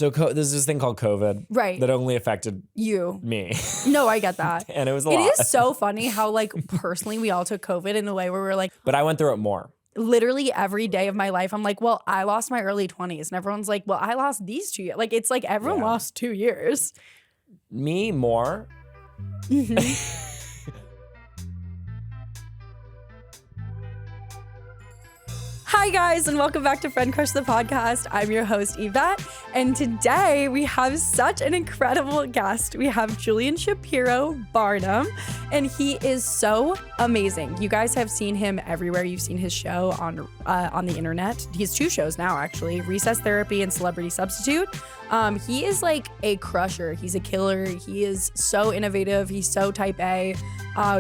So there's this thing called COVID. Right. That only affected you. Me. No, I get that. And it was a lot. It is so funny how like personally we all took COVID in a way where we're like. But I went through it more. Literally every day of my life, I'm like, well, I lost my early 20s. And everyone's like, well, I lost these 2 years. Like, it's like everyone lost 2 years. Me more. Mm-hmm. Hi guys, and welcome back to Friend Crush the podcast. I'm your host, Yvette, and today we have such an incredible guest. We have Julian Shapiro-Barnum, and he is so amazing. You guys have seen him everywhere. You've seen his show on the internet. He has 2 shows now, actually, Recess Therapy and Celebrity Substitute. He is like a crusher. He's a killer. He is so innovative. He's so type A.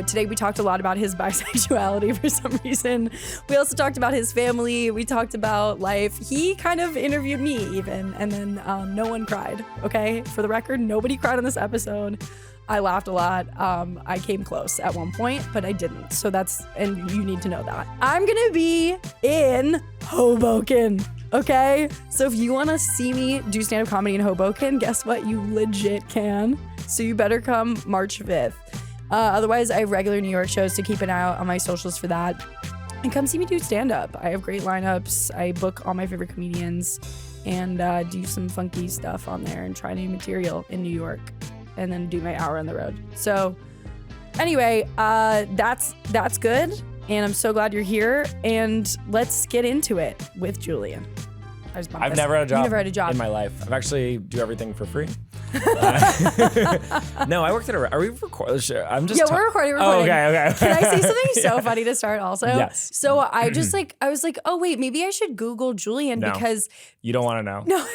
Today we talked a lot about his bisexuality for some reason. We also talked about his family. We talked about life. He kind of interviewed me even, and then no one cried, okay? For the record, nobody cried on this episode. I laughed a lot. I came close at one point, but I didn't. So and you need to know that. I'm gonna be in Hoboken, okay? So if you wanna see me do stand-up comedy in Hoboken, guess what? You legit can. So you better come March 5th. Otherwise, I have regular New York shows, to keep an eye out on my socials for that. And come see me do stand-up. I have great lineups. I book all my favorite comedians and do some funky stuff on there and try new material in New York and then do my hour on the road. So anyway, that's good. And I'm so glad you're here. And let's get into it with Julian. I've never had a job. You never had a job in my life. I've actually do everything for free. No, I worked at are we recording? I'm just we're recording. Oh, okay. Can I say something so funny to start also? Yes. So I was like, oh wait, maybe I should Google Julian because you don't want to know. No,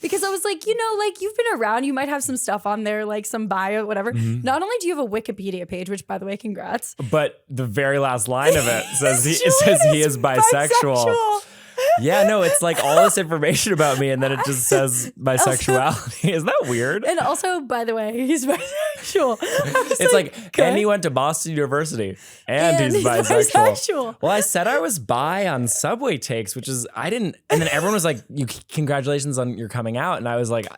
because I was like, like you've been around, you might have some stuff on there, like some bio, whatever. Mm-hmm. Not only do you have a Wikipedia page, which by the way, congrats. But the very last line of it says he is bisexual. Yeah, no, it's like all this information about me, and then it just says bisexuality. Isn't that weird? And also, by the way, he's bisexual. It's like and he went to Boston University, and he's bisexual. Well, I said I was bi on subway takes, which is I didn't, and then everyone was like, congratulations on your coming out," and I was like,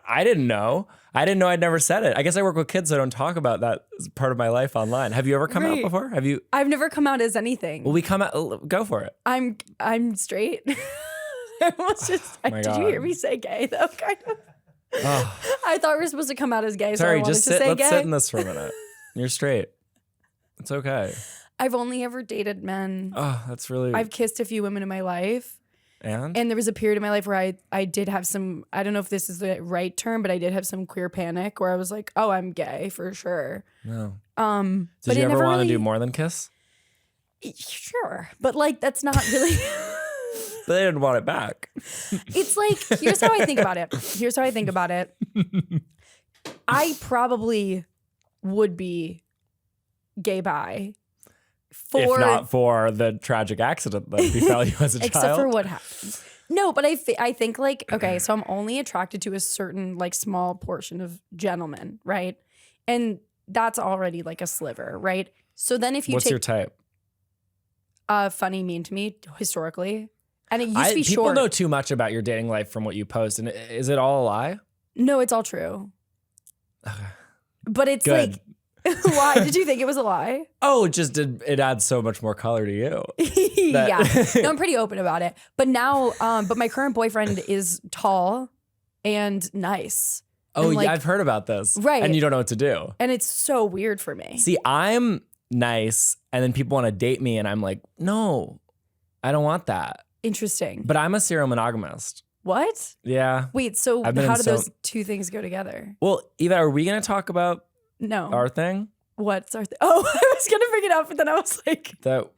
I didn't know. I'd never said it. I guess I work with kids, so I don't talk about that as part of my life online. Have you ever come out before? Have you? I've never come out as anything. Well, we come out. Go for it. I'm straight. I almost just. Did you hear me say gay though? Kind of. Oh. I thought we were supposed to come out as gay. Sorry, so I just sit. Let's sit in this for a minute. You're straight. It's okay. I've only ever dated men. Oh, that's really. I've kissed a few women in my life. And there was a period in my life where I did have some, I don't know if this is the right term, but I did have some queer panic where I was like, oh, I'm gay for sure. No. Did you ever want to do more than kiss? Sure. But like, that's not really. But they didn't want it back. It's like, here's how I think about it. I probably would be gay bi. If not for the tragic accident that befell you as a child. Except for what happened. No, but I think like, okay, so I'm only attracted to a certain like small portion of gentlemen, right? And that's already like a sliver, right? So then if you What's your type? Funny, mean to me, historically. And it used to be people short. know too much about your dating life from what you post. And is it all a lie? No, it's all true. Okay. But it's Good. like, why? Did you think it was a lie? Oh, it adds so much more color to you. Yeah. No, I'm pretty open about it. But now, but my current boyfriend is tall and nice. Oh, and like, yeah, I've heard about this. Right. And you don't know what to do. And it's so weird for me. See, I'm nice, and then people want to date me, and I'm like, no, I don't want that. Interesting. But I'm a serial monogamist. What? Yeah. Wait, so how do those two things go together? Well, Yvette, are we going to talk about No. our thing? What's our thing? Oh, I was going to bring it up, but then I was like, that.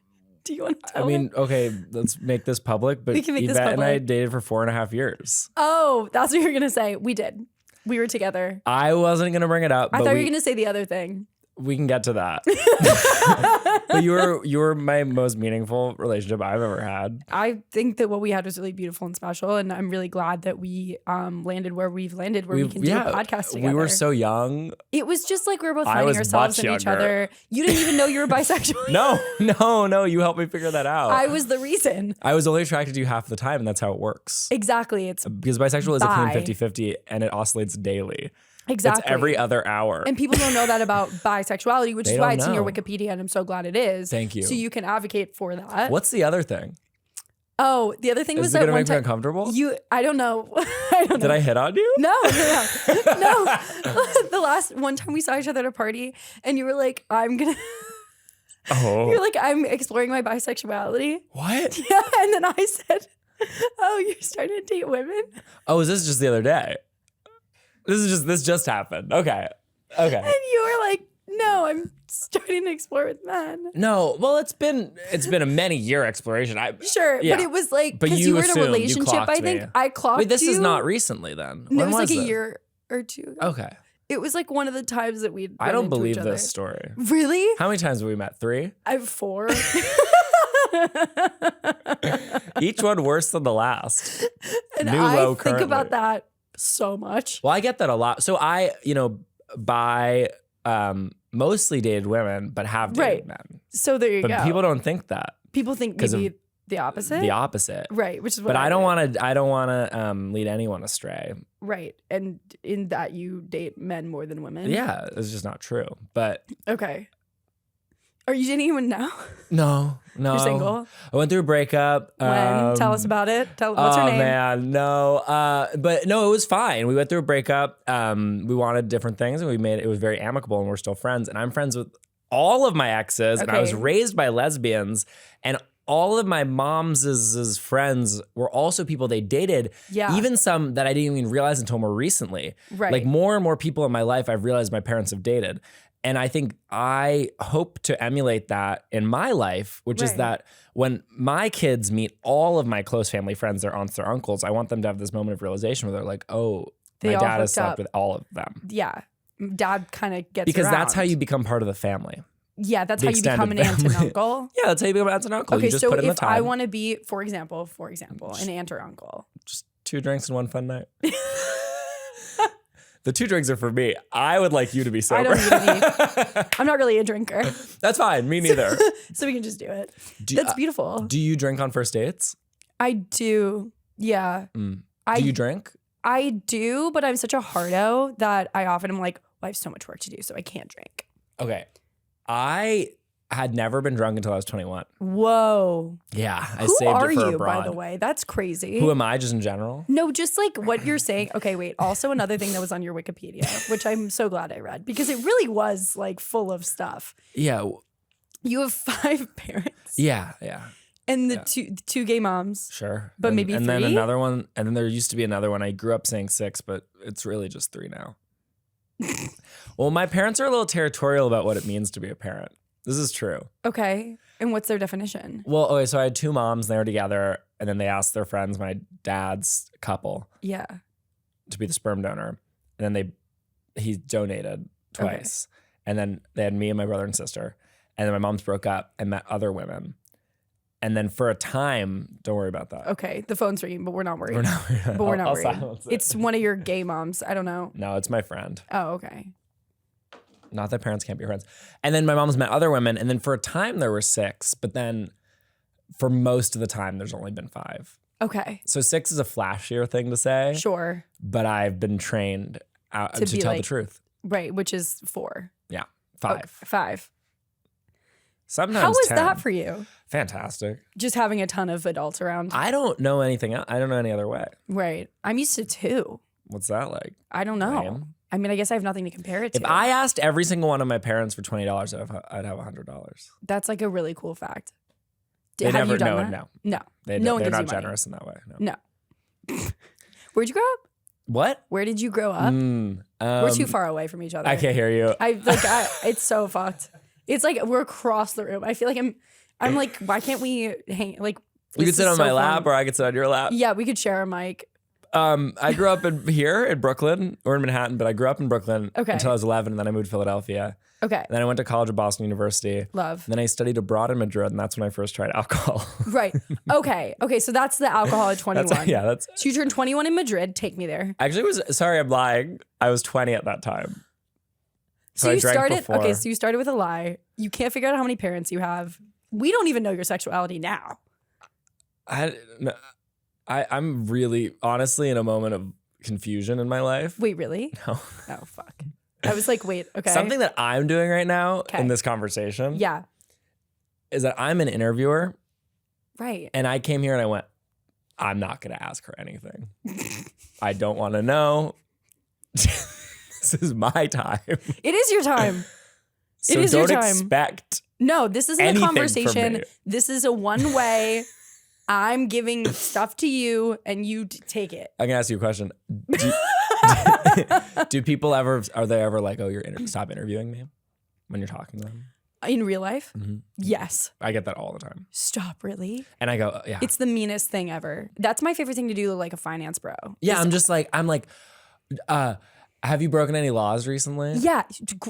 Do you want to tell I mean, me? Okay, let's make this public, but We can make Yvette this public. and I dated for 4.5 years. Oh, that's what you were going to say. We did. We were together. I wasn't going to bring it up. I thought you were going to say the other thing. We can get to that. But you were my most meaningful relationship I've ever had. I think that what we had was really beautiful and special, and I'm really glad that we landed where we've landed, where we can do a podcast together. We were so young. It was just like we were both finding ourselves in each other. You didn't even know you were bisexual. No. You helped me figure that out. I was the reason. I was only attracted to you half the time, and that's how it works. Exactly. It's because bisexual is a clean 50-50, and it oscillates daily. Exactly. It's every other hour. And people don't know that about bisexuality, which is why it's in your Wikipedia, and I'm so glad it is. Thank you. So you can advocate for that. What's the other thing? Oh, the other thing was that one time. Is it going to make me uncomfortable? I don't know. Did I hit on you? No. The last one time we saw each other at a party, and you were like, you're like, I'm exploring my bisexuality. What? Yeah. And then I said, oh, you're starting to date women? Oh, is this just the other day? This just happened. Okay. And you were like, no, I'm starting to explore with men. No, well, it's been a many-year exploration. Sure, yeah. But it was like, because you were in a relationship, I think. I clocked Wait, this is not recently then. No, it was like a year or two ago. Okay. It was like one of the times that we. I don't believe this story. Really? How many times have we met? 3? I have 4. Each one worse than the last. And New low currently. Think about that so much. Well, I get that a lot. So I, mostly dated women, but have dated men. So there you go. But people don't think that. People think maybe the opposite. The opposite. Right, which is what But I don't want to lead anyone astray. Right. And in that you date men more than women. Yeah, it's just not true. But okay. Are you dating anyone now? No. You're single? I went through a breakup. When? Tell us about it. What's her name? Oh, man, no. But no, it was fine. We went through a breakup. We wanted different things, and it was very amicable, and we're still friends. And I'm friends with all of my exes, and I was raised by lesbians, and all of my mom's friends were also people they dated. Yeah. Even some that I didn't even realize until more recently. Right. Like more and more people in my life I've realized my parents have dated. And I think I hope to emulate that in my life, which is that when my kids meet all of my close family friends, their aunts, their uncles, I want them to have this moment of realization where they're like, oh, my dad has slept with all of them. Yeah. Dad kind of gets Because around. that's how you become part of the family. Yeah, that's how you become an aunt and uncle. Yeah, that's how you become an aunt and uncle. Okay, you just so put in the if time. I want to be, for example, an aunt or uncle. Just 2 drinks and 1 fun night. The 2 drinks are for me. I would like you to be sober. I don't need I'm not really a drinker. That's fine. Me neither. So we can just do it. That's beautiful. Do you drink on first dates? I do. Yeah. Do you drink? I do, but I'm such a hardo that I often am like, well, I have so much work to do, so I can't drink. Okay. I had never been drunk until I was 21. Whoa. Yeah, I saved it for abroad. Who are you, by the way? That's crazy. Who am I, just in general? No, just like what you're saying. Okay, wait. Also another thing that was on your Wikipedia, which I'm so glad I read, because it really was like full of stuff. Yeah. You have 5 parents. Yeah. And the two gay moms. Sure. But maybe 3? And then another one, and then there used to be another one. I grew up saying 6, but it's really just 3 now. Well, my parents are a little territorial about what it means to be a parent. This is true. Okay. And what's their definition? Well, okay, so I had 2 moms, and they were together, and then they asked their friends, my dad's couple, to be the sperm donor. And then he donated twice. Okay. And then they had me and my brother and sister. And then my moms broke up and met other women. And then for a time, don't worry about that. Okay, the phone's ringing, but we're not worried. We're not worried. Silence it. It's one of your gay moms. I don't know. No, it's my friend. Oh, okay. Not that parents can't be friends. And then my mom's met other women. And then for a time, there were 6. But then for most of the time, there's only been 5. Okay. So 6 is a flashier thing to say. Sure. But I've been trained to tell the truth. Right, which is 4. Yeah, 5. Okay, 5. Sometimes How was 10. That for you? Fantastic. Just having a ton of adults around. I don't know anything else. I don't know any other way. Right. I'm used to 2. What's that like? I don't know. I mean, I guess I have nothing to compare it to. If I asked every single one of my parents for $20, I'd have $100. That's like a really cool fact. Have you done that? No. They're not generous in that way. No. Where'd you grow up? What? Where did you grow up? We're too far away from each other. I can't hear you. It's so fucked. It's like we're across the room. I feel like I'm like, why can't we hang? Like, you could sit on my lap, or I could sit on your lap. Yeah, we could share a mic. I grew up here in Brooklyn or in Manhattan, but I grew up in Brooklyn until I was 11, and then I moved to Philadelphia. Okay. And then I went to college at Boston University. Love. And then I studied abroad in Madrid, and that's when I first tried alcohol. Right. Okay. So that's the alcohol at 21. So you turned 21 in Madrid. Take me there. Actually, I'm lying. I was 20 at that time. So you started, so you started with a lie. You can't figure out how many parents you have. We don't even know your sexuality now. I'm really, honestly, in a moment of confusion in my life. Wait, really? No. Oh, fuck. I was like, wait, okay. Something that I'm doing right now in this conversation is that I'm an interviewer. Right. And I came here and I went, I'm not going to ask her anything. I don't want to know. This is my time. It is your time. So it is don't your time. Expect No, this isn't a conversation. From me. This is a one-way. I'm giving stuff to you and you take it. I'm going to ask you a question. Do people ever, are they ever like, oh, stop interviewing me when you're talking to them? In real life? Mm-hmm. Yes. I get that all the time. Stop, really? And I go, yeah. It's the meanest thing ever. That's my favorite thing to do, like a finance bro. Yeah, I'm like, have you broken any laws recently? Yeah,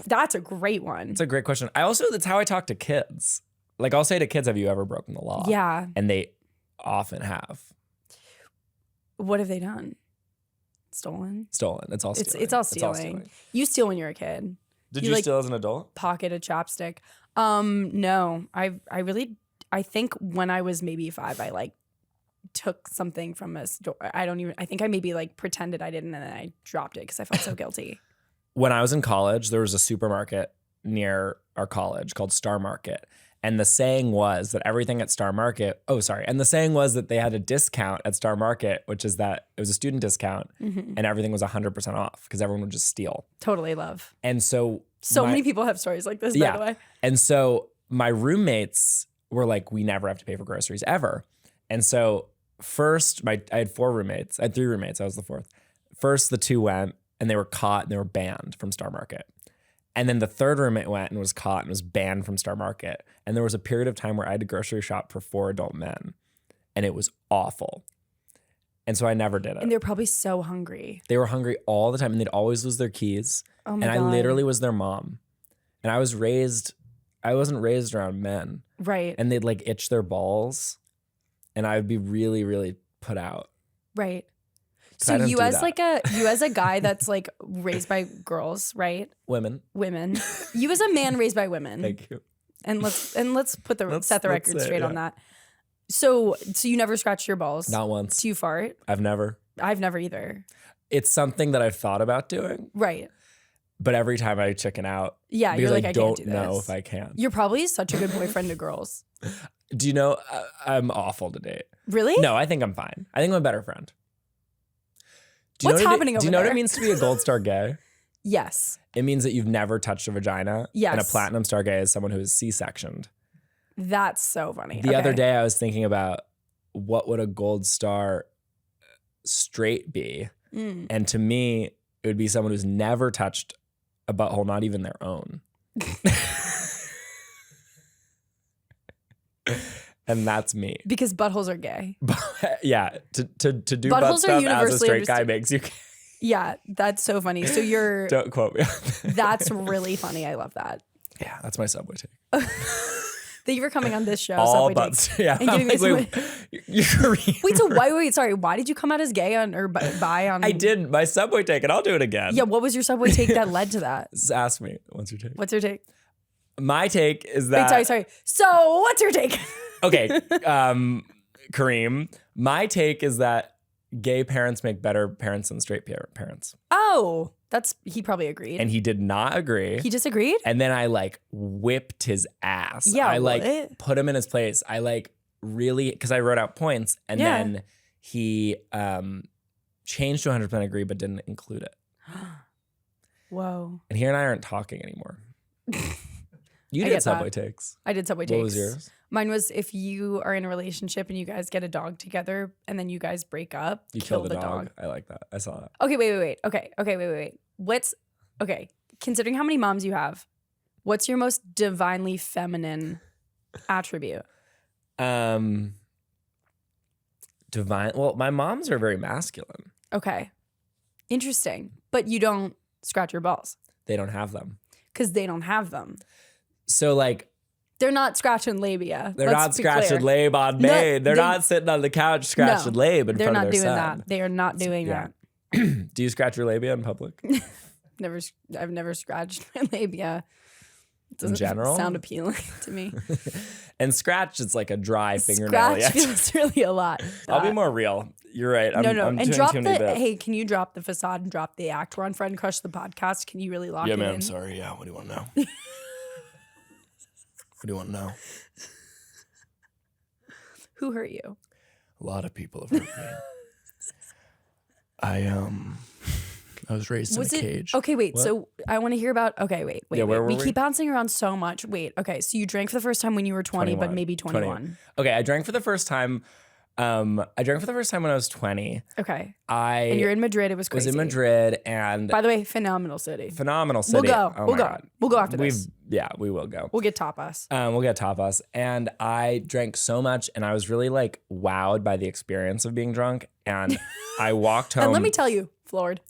that's a great one. It's a great question. That's how I talk to kids. Like I'll say to kids, have you ever broken the law? Yeah. And they often have. What have they done? Stolen? Stolen. It's all stealing. It's all stealing. You steal when you're a kid. Did you steal as an adult? Pocket a chopstick. No. I think when I was maybe 5, I like took something from a store. I think I maybe like pretended I didn't and then I dropped it because I felt so guilty. When I was in college, there was a supermarket near our college called Star Market. And the saying was that everything at Star Market, and the saying was that they had a discount at Star Market, which is that it was a student discount and everything was 100% off because everyone would just steal. Totally love. And so many people have stories like this, by the way. And so my roommates were like, we never have to pay for groceries ever. And so first, I had 4 roommates. I had 3 roommates. I was the 4th. First, the 2 went and they were caught and they were banned from Star Market. And then the 3rd roommate went and was caught and was banned from Star Market. And there was a period of time where I had to grocery shop for 4 adult men. And it was awful. And so I never did it. And they're probably so hungry. They were hungry all the time and they'd always lose their keys. Oh my God. I literally was their mom. And I wasn't raised around men. Right. And they'd like itch their balls. And I would be really, really put out. Right. So you as a guy that's like raised by girls, right? Women. You as a man raised by women. Thank you. And let's set the record straight on that. So you never scratched your balls? Not once. Do you fart? I've never either. It's something that I've thought about doing. Right. But every time I chicken out. Yeah, you're like, I can't do this. Don't know if I can. You're probably such a good boyfriend to girls. Do you know I'm awful to date? Really? No, I think I'm fine. I think I'm a better friend. What's happening over there? Do you know what it means to be a gold star gay? Yes. It means that you've never touched a vagina. Yes. And a platinum star gay is someone who is C-sectioned. That's so funny. The other day I was thinking about what would a gold star straight be? And to me, it would be someone who's never touched a butthole, not even their own. And that's me. Because buttholes are gay. Yeah. To do butt stuff as a straight guy makes you gay. Yeah, that's so funny. So Don't quote me on that. That's really funny. I love that. Yeah, that's my Subway take. Thank you for coming on this show. All butts. Yeah. And giving me Wait, so sorry. Why did you come out as gay or bi on? I did my Subway take and I'll do it again. Yeah, what was your Subway take that led to that? Just ask me. What's your take? What's your take? My take is that. Wait, sorry. So what's your take? Okay, Kareem, my take is that gay parents make better parents than straight parents. Oh, he probably agreed. And he did not agree. He disagreed? And then I like whipped his ass. Yeah, I like put him in his place. I like really, because I wrote out points and then he changed to 100% agree but didn't include it. Whoa. And he and I aren't talking anymore. You did Subway takes. I did Subway takes. What was yours? Mine was if you are in a relationship and you guys get a dog together and then you guys break up, you kill the dog. I like that. I saw that. Okay, wait. Okay, considering how many moms you have, what's your most divinely feminine attribute? Divine. Well, my moms are very masculine. Okay. Interesting. But you don't scratch your balls. They don't have them. Because they don't have them. So like. They're not scratching labia. They're not scratching lab on me. They're not sitting on the couch scratching lab in front of their son. They're not doing that. They are not doing that. Do you scratch your labia in public? I've never scratched my labia. It doesn't in general? sound appealing to me. And scratch, it's like a dry fingernail. Scratch feels really a lot. I'll be more real. You're right. I'm And drop can you drop the facade and drop the act? We're on Friend Crush the podcast. Can you really lock it in? Yeah, man, I'm sorry. Yeah, what do you want to know? What do you want to know? Who hurt you? A lot of people have hurt me. I was raised in a cage. Okay, wait. What? So I want to hear about. Okay, wait. Yeah, where were we? We keep bouncing around so much. Wait. Okay, so you drank for the first time when you were 20, but maybe 21. Okay, I drank for the first time. I drank for the first time when I was 20. Okay. And you're in Madrid. It was crazy. Was in Madrid, and by the way, phenomenal city. Phenomenal city. We'll go. Oh we'll go. God. We'll go after this. We will go. We'll get tapas. We'll get tapas. And I drank so much, and I was really like wowed by the experience of being drunk. And I walked home. And let me tell you, floored.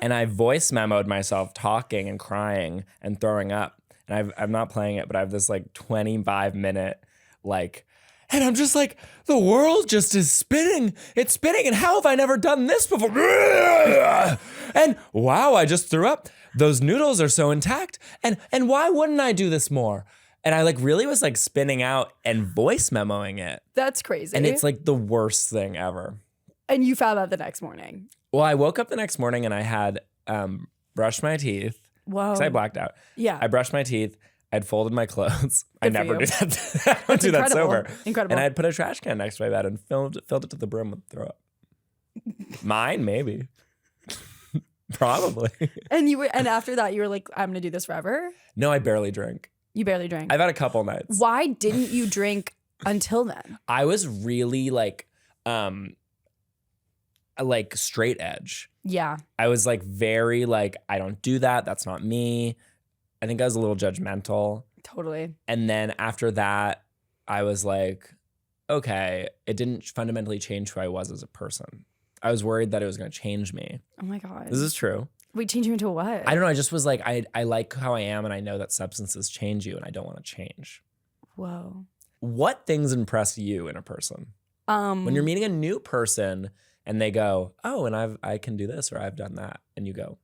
And I voice memoed myself talking and crying and throwing up. And I'm not playing it, but I have this like 25-minute like. And I'm just like, the world just is spinning. It's spinning. And how have I never done this before? And wow, I just threw up. Those noodles are so intact. And why wouldn't I do this more? And I like really was like spinning out and voice memoing it. That's crazy. And it's like the worst thing ever. And you found out the next morning. Well, I woke up the next morning and I had brushed my teeth. Whoa. Because I blacked out. Yeah. I brushed my teeth. I'd folded my clothes. I never do that. I don't do that sober. Incredible. And I'd put a trash can next to my bed and filled it to the brim with throw up. Mine, maybe. Probably. And after that, you were like, I'm gonna do this forever? No, I barely drink. You barely drank? I've had a couple nights. Why didn't you drink until then? I was really like straight edge. Yeah. I was like very like, I don't do that. That's not me. I think I was a little judgmental. Totally. And then after that, I was like, okay, it didn't fundamentally change who I was as a person. I was worried that it was going to change me. Oh my God. This is true. Wait, change you into what? I don't know. I just was like, I like how I am and I know that substances change you and I don't want to change. Whoa. What things impress you in a person? When you're meeting a new person and they go, oh, and I can do this or I've done that. And you go,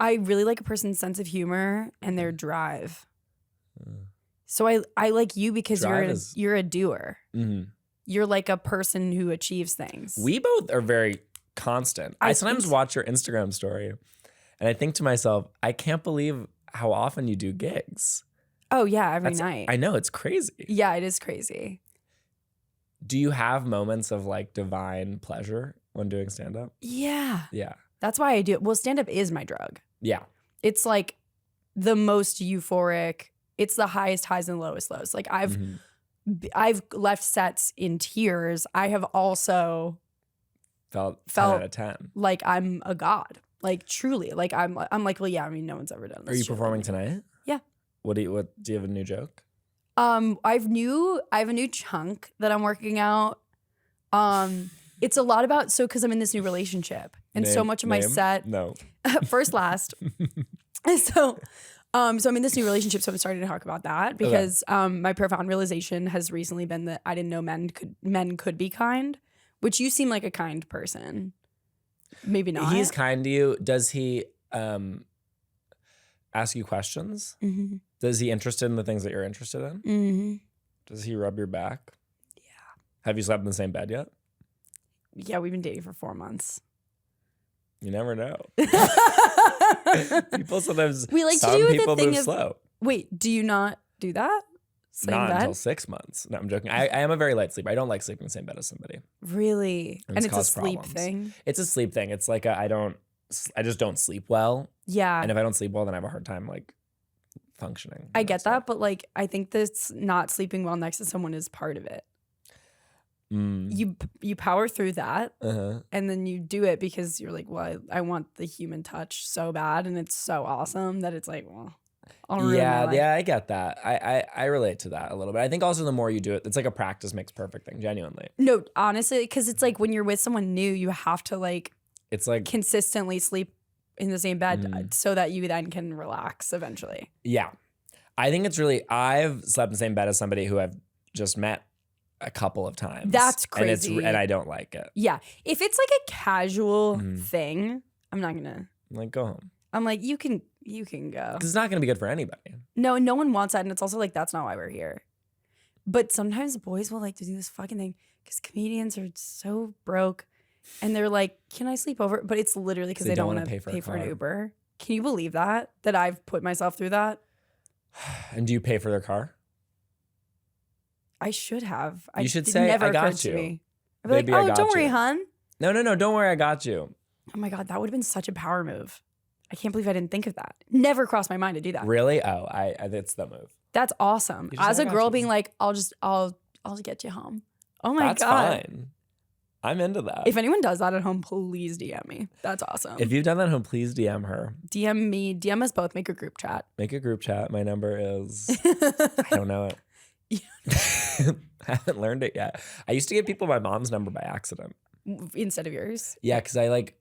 I really like a person's sense of humor and their drive. So I like you because you're a doer. Mm-hmm. You're like a person who achieves things. We both are very constant. I sometimes watch your Instagram story and I think to myself, I can't believe how often you do gigs. Oh yeah, every night. I know, it's crazy. Yeah, it is crazy. Do you have moments of like divine pleasure when doing stand-up? Yeah. Yeah. That's why I do it. Well, stand-up is my drug. Yeah. It's like the most euphoric. It's the highest highs and lowest lows. Like I've left sets in tears. I have also felt 10 out of 10. Like I'm a god. Like truly. Like I'm like, well, yeah, I mean, no one's ever done this. Are you performing tonight? Yeah. Do you have a new joke? I have a new chunk that I'm working out. It's a lot about, because I'm in this new relationship. And so much of my set. No. First, last. So I'm in this new relationship, so I'm starting to talk about that because my profound realization has recently been that I didn't know men could be kind, which you seem like a kind person. Maybe not. He's kind to you. Does he ask you questions? Mm-hmm. Is he interested in the things that you're interested in? Mm-hmm. Does he rub your back? Yeah. Have you slept in the same bed yet? Yeah, we've been dating for 4 months. You never know. People sometimes. We like some to do people the thing move of, slow. Wait, do you not do that? Not until 6 months. No, I'm joking. I am a very light sleeper. I don't like sleeping in the same bed as somebody. Really? And it's a sleep problems. thing? It's a sleep thing. It's like I just don't sleep well. Yeah. And if I don't sleep well, then I have a hard time like functioning. I get that, but like I think this not sleeping well next to someone is part of it. You power through that, and then you do it because you're like, well, I want the human touch so bad, and it's so awesome that it's like, well, I'll ruin my life. Yeah, I get that. I relate to that a little bit. I think also the more you do it, it's like a practice makes perfect thing, genuinely. No, honestly, because it's like when you're with someone new, you have to like it's like consistently sleep in the same bed so that you then can relax eventually. Yeah. I think it's really, I've slept in the same bed as somebody who I've just met a couple of times. That's crazy. And I don't like it. Yeah. If it's like a casual thing, I'm not gonna. Like, go home. I'm like, you can go. Because it's not gonna be good for anybody. No one wants that. And it's also like, that's not why we're here. But sometimes boys will like to do this fucking thing because comedians are so broke. And they're like, can I sleep over? But it's literally because they don't want to pay for an Uber. Can you believe that? That I've put myself through that? And do you pay for their car? I should have. You should say, I got you. I'd be like, oh, don't worry, hun. No, don't worry, I got you. Oh my God, that would have been such a power move. I can't believe I didn't think of that. Never crossed my mind to do that. Really? Oh, it's the move. That's awesome. As a girl being like, I'll get you home. Oh my God. That's fine. I'm into that. If anyone does that at home, please DM me. That's awesome. If you've done that at home, please DM her. DM me. DM us both. Make a group chat. Make a group chat. My number is, I don't know it. I haven't learned it yet. I used to give people my mom's number by accident. Instead of yours? Yeah, because I like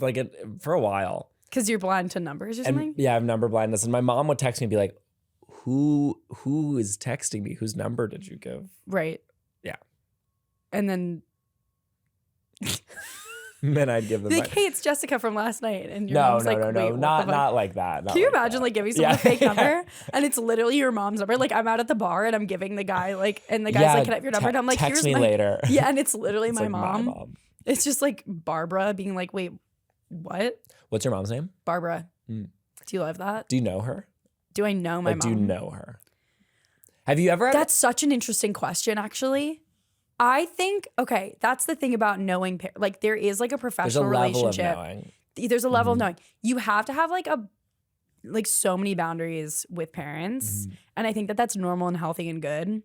it for a while. Because you're blind to numbers or something? Yeah, I have number blindness. And my mom would text me and be like, who is texting me? Whose number did you give? Right. Yeah. And then... then I'd give them like, hey, it's Jessica from last night. And your mom's not like that. Can you imagine like giving someone a fake number and it's literally your mom's number? Like I'm out at the bar and I'm giving the guy like, and the guy's like, can I have your number? And I'm like, text here's me my later. Yeah, and it's literally it's my, like mom. my mom. It's just like Barbara being like, wait, what? What's your mom's name? Barbara. Do you love that? Do you know her? Do I know my mom? Do you know her? Have you ever? That's such an interesting question, actually. I think, okay, that's the thing about knowing, like there is like a professional relationship. There's a level of knowing. There's a level of knowing. You have to have like so many boundaries with parents. And I think that that's normal and healthy and good.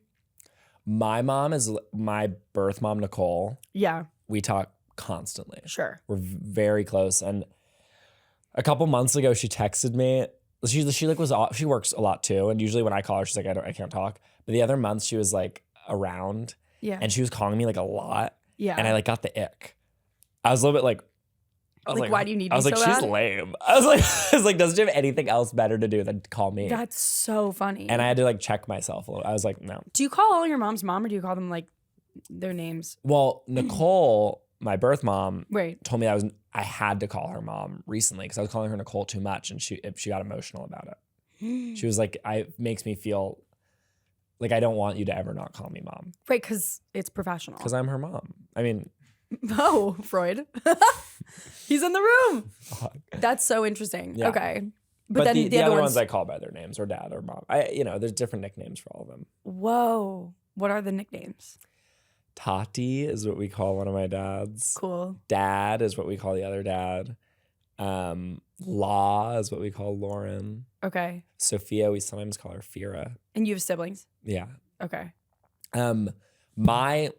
My mom is my birth mom, Nicole. Yeah. We talk constantly. Sure. We're very close. And a couple months ago, she texted me. She works a lot too. And usually when I call her, she's like, I can't talk. But the other month she was like around. Yeah. And she was calling me like a lot. Yeah. And I like got the ick. I was a little bit like, why do you need me so I was like, she's lame. I was like, doesn't she have anything else better to do than call me? That's so funny. And I had to like check myself a little. I was like, no. Do you call all your mom's mom or do you call them like their names? Well, Nicole, my birth mom, told me I had to call her mom recently because I was calling her Nicole too much and she got emotional about it. She was like, it makes me feel like I don't want you to ever not call me mom. Right, because it's professional. Because I'm her mom. I mean. Oh, Freud. He's in the room. Fuck. That's so interesting. Yeah. Okay. But then the other ones I call by their names or dad or mom. There's different nicknames for all of them. Whoa. What are the nicknames? Tati is what we call one of my dads. Cool. Dad is what we call the other dad. Law is what we call Lauren. Okay. Sophia, we sometimes call her Fira. And you have siblings? Yeah. Okay. My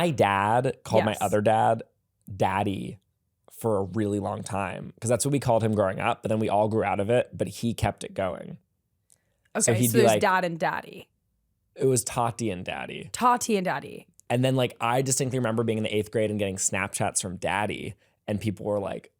dad called my other dad Daddy for a really long time because that's what we called him growing up, but then we all grew out of it, but he kept it going. Okay, so there's dad and daddy. It was Tati and Daddy. Tati and Daddy. And then like I distinctly remember being in the 8th grade and getting Snapchats from Daddy and people were like,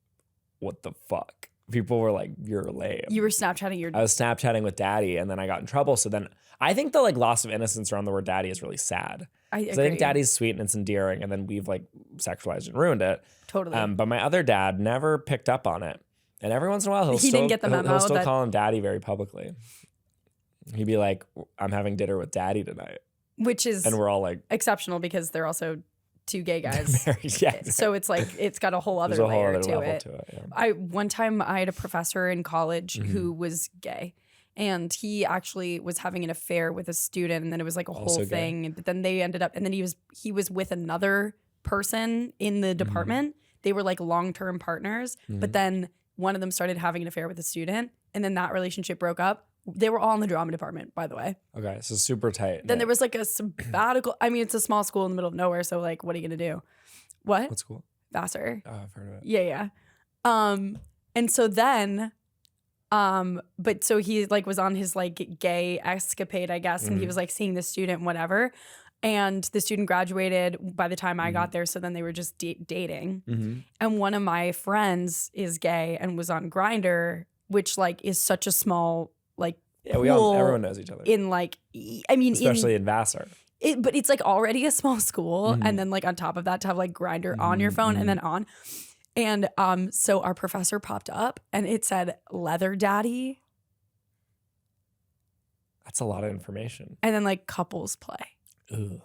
what the fuck? People were like, you're lame. You were Snapchatting your... I was Snapchatting with Daddy and then I got in trouble. So then I think the like loss of innocence around the word daddy is really sad. I think daddy's sweet and it's endearing and then we've like sexualized and ruined it. Totally. But my other dad never picked up on it. And every once in a while didn't get the memo he'll still call him daddy very publicly. He'd be like, I'm having dinner with daddy tonight. Which is... And we're all like... exceptional because they're also... two gay guys. Yeah. So it's like, it's got a whole other layer to it. Yeah. One time I had a professor in college who was gay and he actually was having an affair with a student and then it was like a whole thing. But then they ended up, and then he was with another person in the department. They were like long-term partners, but then one of them started having an affair with a student and then that relationship broke up. They were all in the drama department, by the way. Okay, so super tight. Then there was like a sabbatical. I mean, it's a small school in the middle of nowhere, so like, what are you gonna do? What? What's cool? Vassar. Oh, I've heard of it. Yeah. And so then But so he like was on his like gay escapade, I guess, and he was like seeing the student, whatever. And the student graduated by the time I got there, so then they were just dating. And one of my friends is gay and was on Grindr, which like is such a small like pool everyone knows each other. In like, I mean, especially in Vassar. But it's like already a small school, and then like on top of that to have like Grindr on your phone and then on. And so our professor popped up and it said leather daddy. That's a lot of information. And then like couples play. Ooh.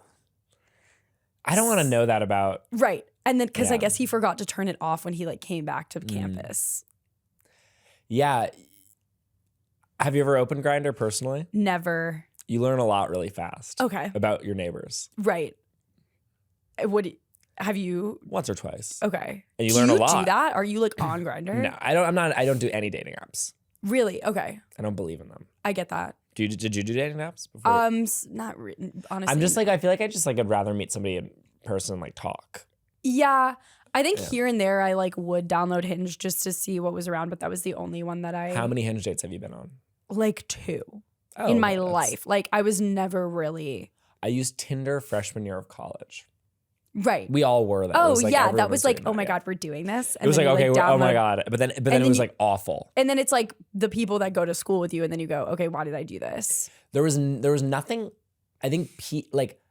I don't want to know that about. Right. And then because I guess he forgot to turn it off when he like came back to campus. Yeah. Have you ever opened Grindr personally? Never. You learn a lot really fast. Okay. About your neighbors. Right. Have you? Once or twice. Okay. And you learn a lot. Do that? Are you like on Grindr? No, I don't. I don't do any dating apps. Really? Okay. I don't believe in them. I get that. Did you do dating apps before? Not honestly. I'm just like, I feel like I'd rather meet somebody in person and like talk. Yeah. I think here and there I like would download Hinge just to see what was around, but that was the only one that I. How many Hinge dates have you been on? Like 2 in my life. Like I was never really. I used Tinder freshman year of college. Right. We all were. That was like, oh my God, we're doing this. And it was like, okay, like, oh my God. But then it was like awful. And then it's like the people that go to school with you and then you go, okay, why did I do this? There was nothing, I think like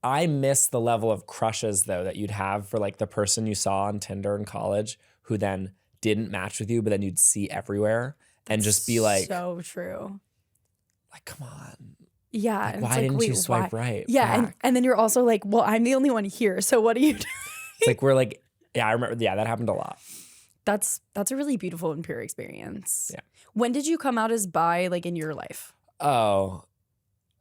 I miss the level of crushes though that you'd have for like the person you saw on Tinder in college who then didn't match with you, but then you'd see everywhere and just be like. So true. Like, come on. Yeah. Like, why didn't you swipe right? Yeah. And then you're also like, well, I'm the only one here. So what do you do? It's like, we're like, yeah, I remember. Yeah, that happened a lot. That's a really beautiful and pure experience. Yeah. When did you come out as bi, like in your life? Oh.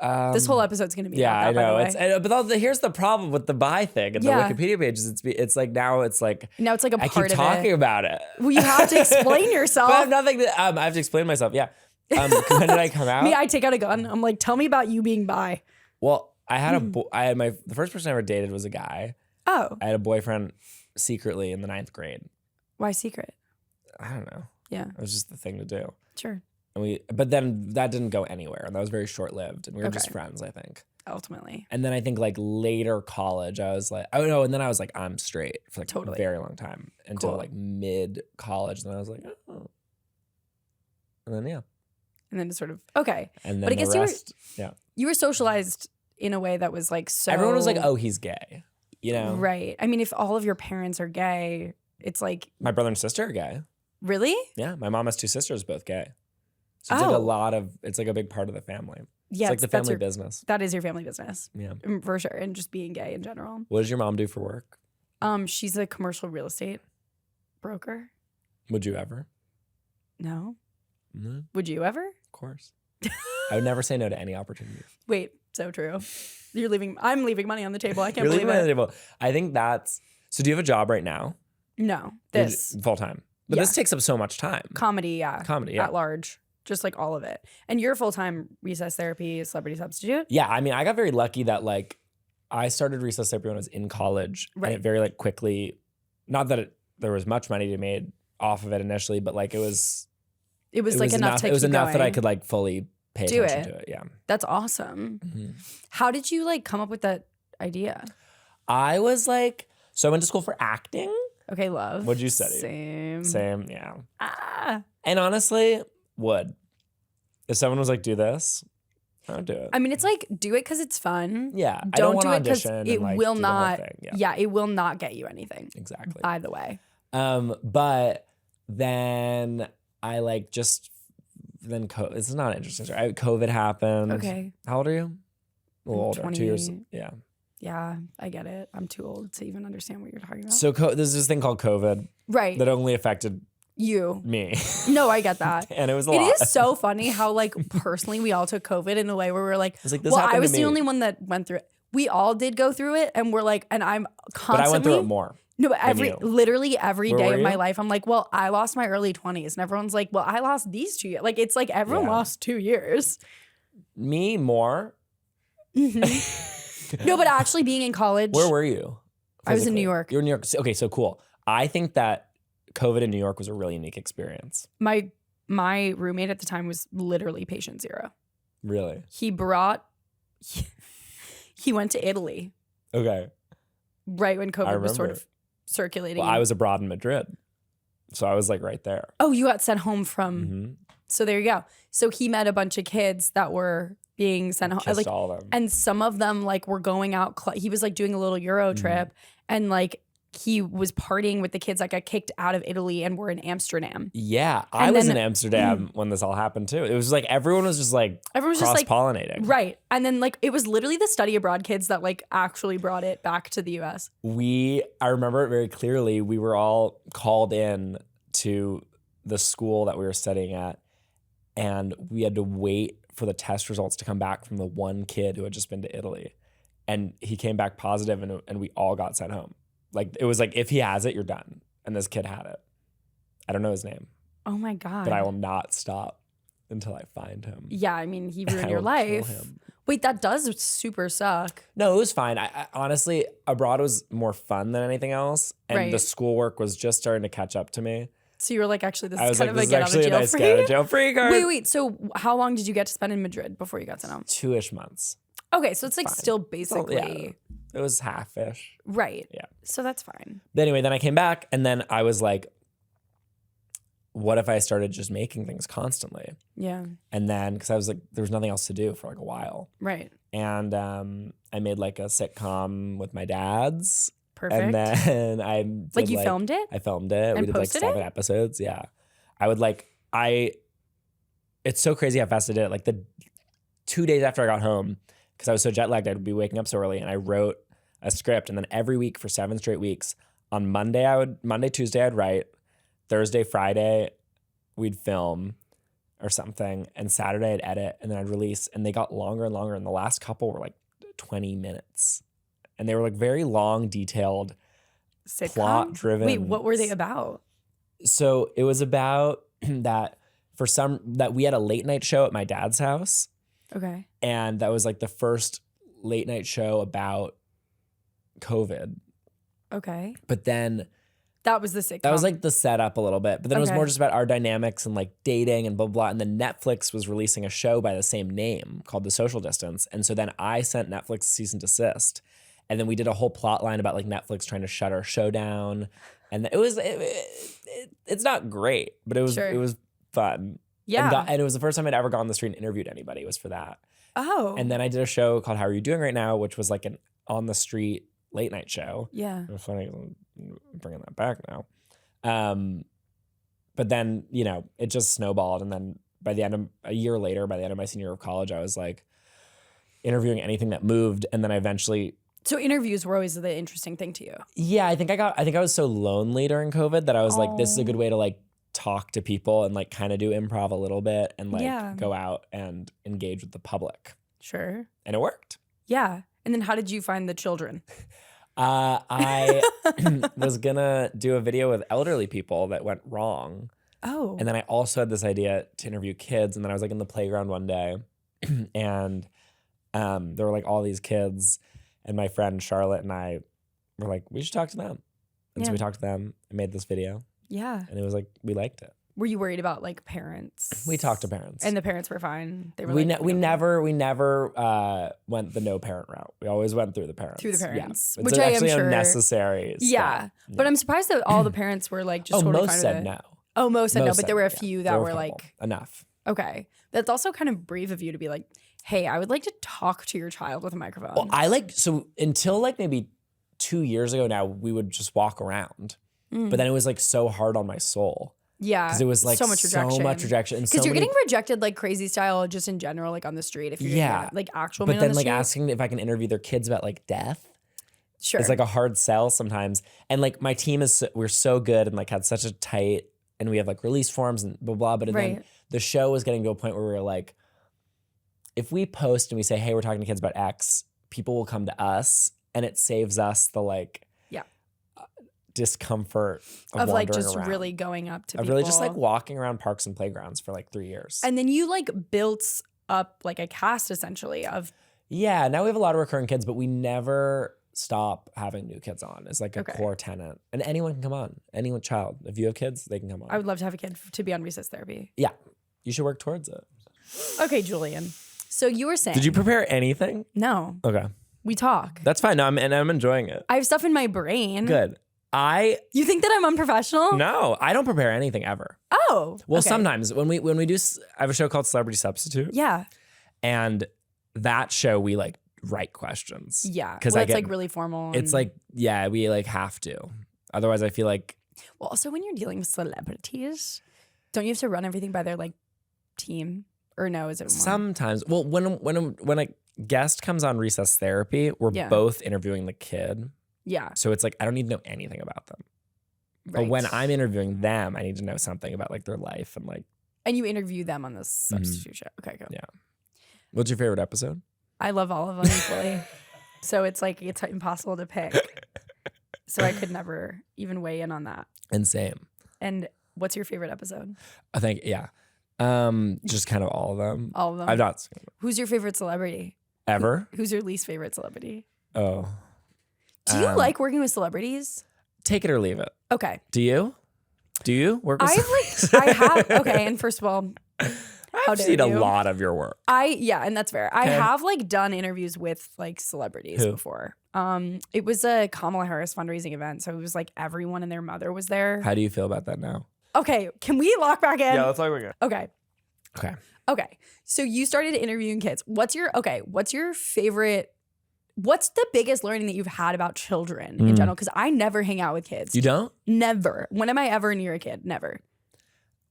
This whole episode's going to be about that, I know. By the way. But here's the problem with the bi thing and the Wikipedia pages. It's like now it's like a part of it. I keep talking about it. Well, you have to explain yourself. But I have nothing to, I have to explain myself. Yeah. When did I come out? Me, I take out a gun. I'm like, tell me about you being bi. Well, I had the first person I ever dated was a guy. Oh. I had a boyfriend secretly in the 9th grade. Why secret? I don't know. Yeah. It was just the thing to do. Sure. But then that didn't go anywhere, and that was very short lived, and we were just friends, I think. Ultimately. And then I think like later college, I was like, oh no, and then I was like, I'm straight for like a very long time until like mid college. Then I was like, oh. And then And then it's sort of okay. And then but I guess you were socialized in a way that was like so. Everyone was like, oh, he's gay, you know? Right. I mean, if all of your parents are gay, it's like my brother and sister are gay. Really? Yeah, my mom has 2 sisters, both gay. So it's like it's like a big part of the family. Yeah, it's like the family business. That is your family business. Yeah, for sure, and just being gay in general. What does your mom do for work? She's a commercial real estate broker. Would you ever? No. No. Would you ever? Of course. I would never say no to any opportunity. Wait, so true. I'm leaving money on the table. I can't believe leaving money on the table. I think that's. So do you have a job right now? No, full time. But this takes up so much time. Comedy, yeah. Comedy, yeah. At large. Just like all of it. And you're full-time recess therapy, celebrity substitute? Yeah, I mean, I got very lucky that like I started recess therapy when I was in college. Right. And it very like quickly, not that there was much money to be made off of it initially, but like it was like enough to It was keep enough going. that I could like fully pay attention to it. Yeah. That's awesome. Mm-hmm. How did you like come up with that idea? I was like, so I went to school for acting. Okay, love. What'd you study? Same, yeah. And honestly, if someone was like, do this, I would do it. I mean, it's like, do it because it's fun. Yeah. Don't do it because it will not. Yeah, it will not get you anything. Exactly. By the way. But then I like this is not an interesting story. COVID happened. Okay. How old are you? A little older. 2 years. Yeah. Yeah, I get it. I'm too old to even understand what you're talking about. So there's this thing called COVID. Right. That only affected me. No, I get that. And it was a lot. It is so funny how like personally we all took COVID in a way where we're like, this I was the only one that went through it. We all did go through it, and we're like, and I'm constantly. But I went through it more. No, but literally every day of my life, I'm like, well, I lost my early 20s, and everyone's like, well, I lost these 2 years. Like it's like everyone lost 2 years. Me more. Mm-hmm. No, but actually being in college. Where were you? Physically? I was in New York. You were in New York. Okay, so cool. I think that COVID in New York was a really unique experience. My my roommate at the time was literally patient zero. Really? He went to Italy. Okay. Right when COVID was sort of circulating. Well, I was abroad in Madrid. So I was like right there. Oh, you got sent home from. Mm-hmm. So there you go. So he met a bunch of kids that were being sent home. Kissed all of them. And some of them like were going out. He was like doing a little Euro trip, and like he was partying with the kids that got kicked out of Italy and were in Amsterdam. Yeah, I was in Amsterdam when this all happened too. It was like everyone was just like cross-pollinating. Right. And then like it was literally the study abroad kids that like actually brought it back to the US. I remember it very clearly. We were all called in to the school that we were studying at, and we had to wait for the test results to come back from the one kid who had just been to Italy. And he came back positive, and we all got sent home. Like, it was like, if he has it, you're done. And this kid had it. I don't know his name. Oh my God. But I will not stop until I find him. Yeah, I mean, he ruined your life. Wait, that does super suck. No, it was fine. I honestly, abroad was more fun than anything else. And the schoolwork was just starting to catch up to me. So you were like, actually, this is kind of a get out of jail free. Get out of jail free card. Wait. So how long did you get to spend in Madrid before you got sent home? 2-ish months. Okay, so it's like still basically. It was half-ish. Right. Yeah. So that's fine. But anyway, then I came back, and then I was like, what if I started just making things constantly? Yeah. And then, because I was like, there was nothing else to do for like a while. Right. And I made like a sitcom with my dad's. Perfect. And then I did, like you filmed it? I filmed it. And we did like 7 episodes. Yeah. I would like, it's so crazy how fast I did it. Like the 2 days after I got home, because I was so jet lagged, I'd be waking up so early, and I wrote a script. And then every week for 7 straight weeks, on Monday, Tuesday, I'd write. Thursday, Friday, we'd film or something. And Saturday, I'd edit, and then I'd release. And they got longer and longer. And the last couple were like 20 minutes. And they were like very long, detailed, plot-driven. Wait, what were they about? So it was about that we had a late night show at my dad's house. Okay. And that was like the first late night show about COVID. Okay. But then that was the sitcom. That was like the setup a little bit. But then it was more just about our dynamics and like dating and blah, blah. And then Netflix was releasing a show by the same name called The Social Distance. And so then I sent Netflix cease and desist. And then we did a whole plot line about like Netflix trying to shut our show down. And it's not great, but it was fun. Yeah. And it was the first time I'd ever gone on the street and interviewed anybody. It was for that. Oh. And then I did a show called How Are You Doing Right Now, which was like an on the street late night show. Yeah. It was funny. I'm bringing that back now. But then, it just snowballed. And then a year later, by the end of my senior year of college, I was like interviewing anything that moved. And then I eventually... So interviews were always the interesting thing to you. Yeah, I think I was so lonely during COVID that I was like, this is a good way to like talk to people and like kind of do improv a little bit and like go out and engage with the public. Sure. And it worked. Yeah. And then how did you find the children? I was gonna do a video with elderly people that went wrong. Oh. And then I also had this idea to interview kids. And then I was like in the playground one day and there were like all these kids. And my friend Charlotte and I were like, we should talk to them. And so we talked to them and made this video. Yeah. And it was like, we liked it. Were you worried about like parents? We talked to parents. And the parents were fine? They were we never went the no parent route. We always went through the parents. Through the parents. Yeah. Which I am sure. Unnecessary yeah. But I'm surprised that all the parents were like just totally fine with it. Most said no. Oh, most said no. But there were a few that were like. Enough. Okay. That's also kind of brave of you to be like, hey, I would like to talk to your child with a microphone. Well, so until like maybe 2 years ago now, we would just walk around. But then it was like so hard on my soul. Yeah. Because it was like so much rejection. Because you're getting rejected like crazy style just in general, like on the street. If you're getting, like actual men on the street. But then like asking if I can interview their kids about like death. Sure. It's like a hard sell sometimes. And like my team we're so good and like had such a tight, and we have like release forms and blah, blah. But then the show was getting to a point where we were like, if we post and we say, hey, we're talking to kids about X, people will come to us and it saves us the like discomfort of like just around. Really going up to people. Of really just like walking around parks and playgrounds for like 3 years. And then you like built up like a cast essentially of. Yeah, now we have a lot of recurring kids, but we never stop having new kids on is like a core tenet. And anyone can come on. Anyone, child. If you have kids, they can come on. I would love to have a kid to be on recess therapy. Yeah. You should work towards it. Okay, Julian. So you were saying. Did you prepare anything? No. Okay. We talk. That's fine. No, I'm enjoying it. I have stuff in my brain. Good. You think that I'm unprofessional? No, I don't prepare anything ever. Oh. Well, sometimes when we do, I have a show called Celebrity Substitute. Yeah. And that show we like write questions. Yeah. Because it's like really formal. It's like, yeah, we like have to. Otherwise I feel like. Well, also when you're dealing with celebrities, don't you have to run everything by their like team? Or no, is it more? Sometimes. Well, when a guest comes on Recess Therapy, we're both interviewing the kid. Yeah. So it's like, I don't need to know anything about them. Right. But when I'm interviewing them, I need to know something about like their life and like. And you interview them on this substitute show. Okay, go. Yeah. What's your favorite episode? I love all of them equally. So it's like, it's impossible to pick. So I could never even weigh in on that. And same. And what's your favorite episode? I think, yeah. Just kind of all of them. All of them? I've not seen them. Who's your favorite celebrity? Ever? Who's your least favorite celebrity? Oh. Do you like working with celebrities? Take it or leave it. Okay. Do you? Do you work with celebrities? I have. Okay. And first of all, I've seen a lot of your work. Yeah, and that's fair. I have like done interviews with like celebrities before. It was a Kamala Harris fundraising event. So it was like everyone and their mother was there. How do you feel about that now? Okay. Can we lock back in? Yeah, let's lock back in. Okay. So you started interviewing kids. What's your favorite? What's the biggest learning that you've had about children in general? Because I never hang out with kids. You don't? Never. When am I ever near a kid? Never.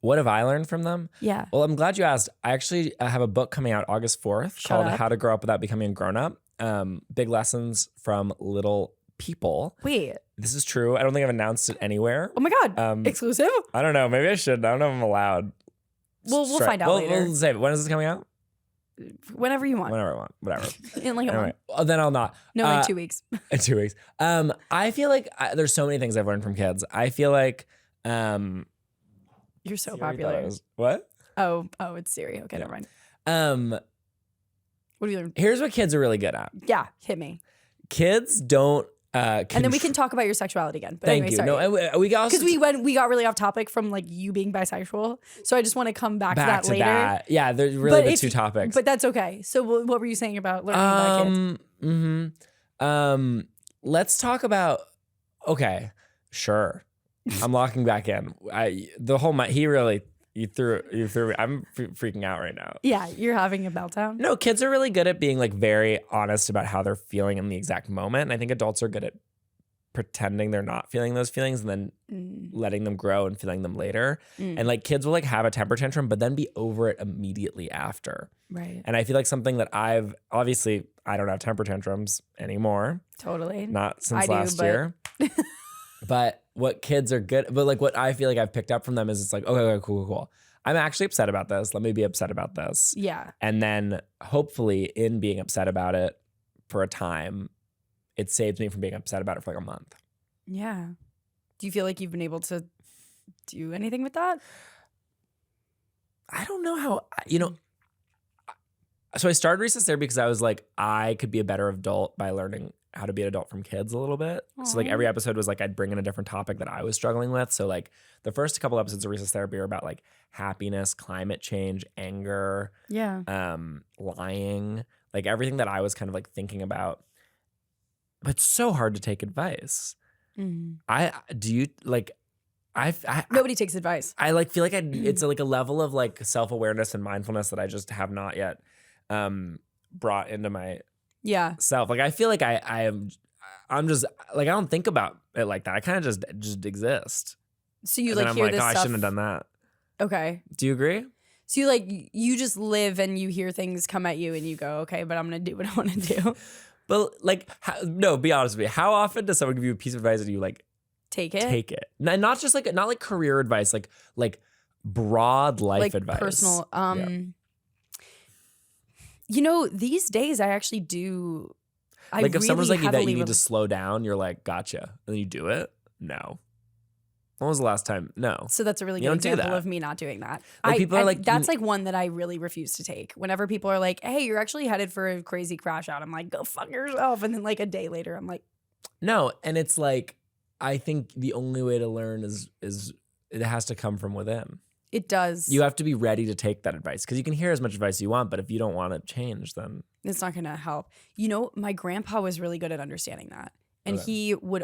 What have I learned from them? Yeah. Well, I'm glad you asked. I actually have a book coming out August 4th called How to Grow Up Without Becoming a Grown Up. Big lessons from little people. Wait. This is true. I don't think I've announced it anywhere. Oh my God. Exclusive? I don't know. Maybe I should. I don't know if I'm allowed. We'll find out later. We'll save it. When is this coming out? Whenever you want. Whenever I want. Whatever. In like a month. Then I'll not. No, like 2 weeks. In 2 weeks. I feel like there's so many things I've learned from kids. I feel like you're so popular. What? Oh, it's Siri. Okay, never mind. What do you learn? Here's what kids are really good at. Yeah, hit me. Kids don't. And then we can talk about your sexuality again. But Thank anyway, you. Sorry. No, we got because we got really off topic from like you being bisexual. So I just want to come back to that later. Yeah, there's really the two topics. But that's okay. So what were you saying about learning about kids? Let's talk about. Okay, sure. I'm locking back in. You threw me. I'm freaking out right now. Yeah, you're having a meltdown. No, kids are really good at being like very honest about how they're feeling in the exact moment. And I think adults are good at pretending they're not feeling those feelings and then letting them grow and feeling them later. And like kids will like have a temper tantrum, but then be over it immediately after. Right. And I feel like something that I don't have temper tantrums anymore. Totally. Not since last year. But what kids are good, but like what I feel like I've picked up from them is it's like, okay, cool. I'm actually upset about this. Let me be upset about this. Yeah. And then hopefully in being upset about it for a time, it saves me from being upset about it for like a month. Yeah. Do you feel like you've been able to do anything with that? I don't know how, so I started Recess Therapy because I was like, I could be a better adult by learning how to be an adult from kids a little bit. Aww. So like every episode was like I'd bring in a different topic that I was struggling with. So like the first couple episodes of Recess Therapy are about like happiness, climate change, anger, lying, like everything that I was kind of like thinking about. But it's so hard to take advice. Nobody takes advice. I like feel like it's like a level of like self-awareness and mindfulness that I just have not yet brought into my self. Like I feel like I'm just like I don't think about it like that. I kind of just exist. So you and like then I'm hear like, this I stuff. shouldn't have done that. Okay. Do you agree? So you just live and you hear things come at you and you go, okay, but I'm gonna do what I want to do. But like, be honest with me. How often does someone give you a piece of advice and you like take it? Take it. Not just like not like career advice, like broad life advice, personal. These days I actually do. Like if someone's like, Yvette, you need to slow down, you're like, gotcha. And then you do it? No. When was the last time? No. So that's a really good example of me not doing that. Like people are like, that's like one that I really refuse to take. Whenever people are like, hey, you're actually headed for a crazy crash out, I'm like, go fuck yourself. And then like a day later, I'm like, No, and it's like, I think the only way to learn is it has to come from within. It does. You have to be ready to take that advice because you can hear as much advice as you want, but if you don't want to change, then it's not going to help. You know, my grandpa was really good at understanding that. And he would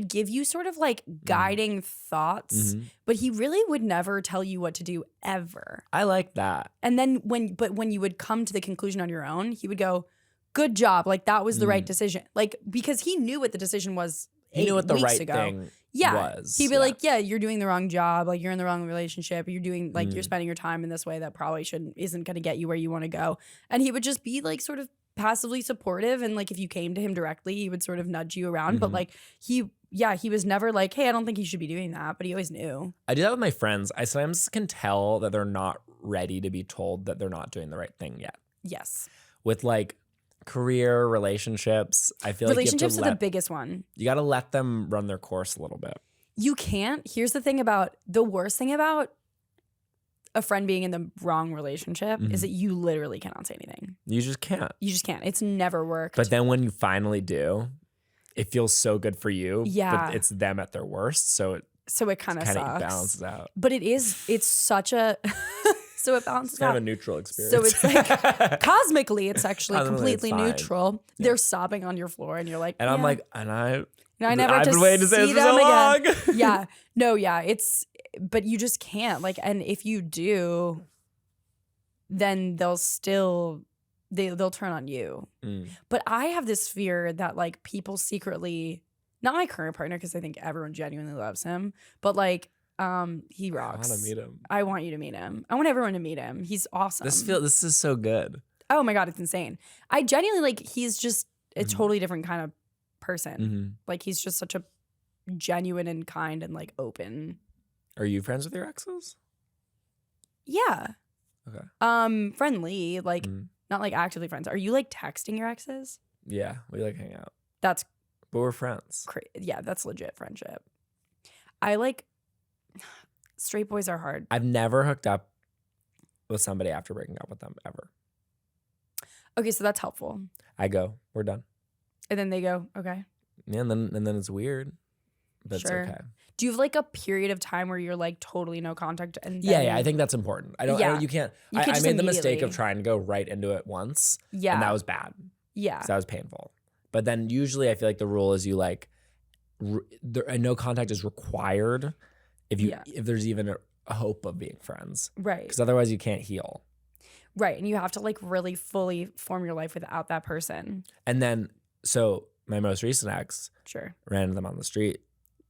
give you sort of like guiding thoughts, but he really would never tell you what to do ever. I like that. And then when you would come to the conclusion on your own, he would go, good job. Like that was the right decision. Like, because he knew what the decision was. He knew what the right thing was. He'd be like, yeah, you're doing the wrong job. Like you're in the wrong relationship. You're doing like, you're spending your time in this way that probably isn't going to get you where you want to go. And he would just be like sort of passively supportive. And like, if you came to him directly, he would sort of nudge you around. But like he was never like, hey, I don't think you should be doing that. But he always knew. I do that with my friends. I sometimes can tell that they're not ready to be told that they're not doing the right thing yet. Yes. With like career, relationships, I feel like relationships are the biggest one. You got to let them run their course a little bit. You can't. Here's the worst thing about a friend being in the wrong relationship is that you literally cannot say anything. You just can't. It's never worked. But then when you finally do, it feels so good for you. Yeah. But it's them at their worst. So it kind of sucks. Balances out. But it's such a... So it balances out. It's kind of a neutral experience. So it's like, cosmically, it's actually completely neutral. Yeah. They're sobbing on your floor and you're like, and I'm like, I've been waiting to say this for so long. Yeah. No, yeah. But you just can't. Like, and if you do, then they'll turn on you. But I have this fear that like people secretly, not my current partner, because I think everyone genuinely loves him, but like, he rocks. I want to meet him. I want you to meet him. I want everyone to meet him. He's awesome. This is so good. Oh my God, it's insane. I genuinely like, he's just a totally different kind of person. Like he's just such a genuine and kind and like open. Are you friends with your exes? Yeah. Okay. Friendly, like not like actively friends. Are you like texting your exes? Yeah, we like hang out. But we're friends. Yeah, that's legit friendship. I like... Straight boys are hard. I've never hooked up with somebody after breaking up with them ever. Okay, so that's helpful. I go, we're done. And then they go, okay. Yeah, and then it's weird, but sure. It's okay. Do you have like a period of time where you're like totally no contact? And then... Yeah, I think that's important. I made the mistake of trying to go right into it once. Yeah. And that was bad. Yeah. So that was painful. But then usually I feel like the rule is you like, no contact is required if there's even a hope of being friends. Right. Because otherwise you can't heal. Right. And you have to like really fully form your life without that person. And then, so my most recent ex ran into them on the street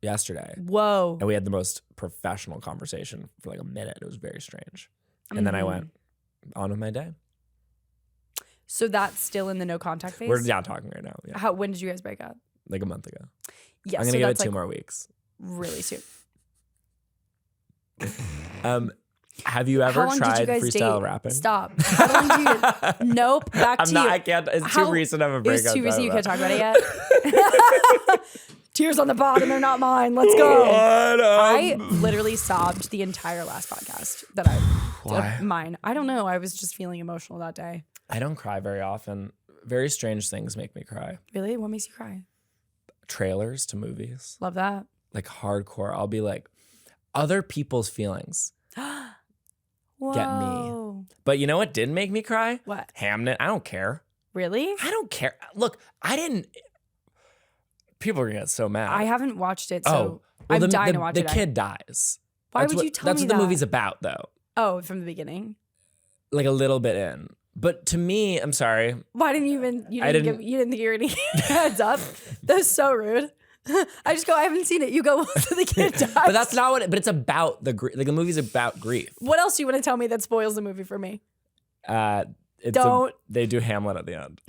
yesterday. Whoa. And we had the most professional conversation for like a minute. It was very strange. And then I went on with my day. So that's still in the no contact phase? We're not talking right now. Yeah. When did you guys break up? Like a month ago. Yeah. I'm going to give it 2 more weeks. Really soon. Have you ever tried freestyle rapping? Stop. How long did you... Nope. Back to you. I can't. It's too recent of a breakup. It's too recent. You can't talk about it yet. Tears on the pod and they're not mine. Let's go. I literally sobbed the entire last podcast that Why? Mine. I don't know. I was just feeling emotional that day. I don't cry very often. Very strange things make me cry. Really? What makes you cry? Trailers to movies. Love that. Like hardcore. I'll be like, other people's feelings get me. But you know what didn't make me cry? What? Hamnet. I don't care. Really? I don't care. Look, I didn't. People are gonna get so mad. I haven't watched it, so I'm dying to watch it. The kid dies. Why would you tell me that? That's what the movie's about, though. Oh, from the beginning? Like a little bit in. But to me, I'm sorry. Why didn't you even, you didn't think you were any heads up? That's so rude. I just go, I haven't seen it. You go, the kid dies. But that's not what, but it's about the movie's about grief. What else do you want to tell me that spoils the movie for me? They do Hamlet at the end.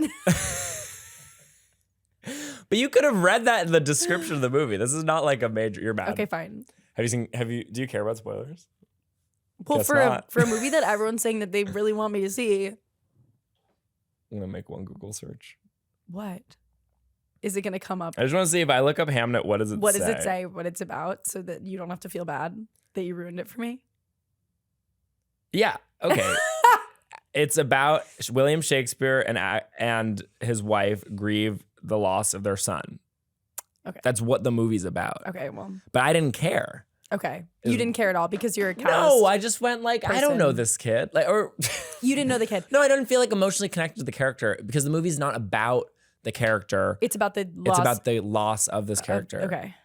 But you could have read that in the description of the movie. This is not like a major, you're mad. Okay, fine. Do you care about spoilers? Well, for a movie that everyone's saying that they really want me to see. I'm going to make one Google search. What? Is it going to come up? I just want to see if I look up Hamnet, what does it say? What does it say? What it's about, so that you don't have to feel bad that you ruined it for me? Yeah. Okay. It's about William Shakespeare and his wife grieve the loss of their son. Okay. That's what the movie's about. Okay, well. But I didn't care. Okay. You didn't care at all because you're a callous No, I just went like, person. I don't know this kid. Like, or you didn't know the kid. No, I didn't feel like emotionally connected to the character because the movie's not about the character. It's about the loss. It's about the loss of this character. Okay.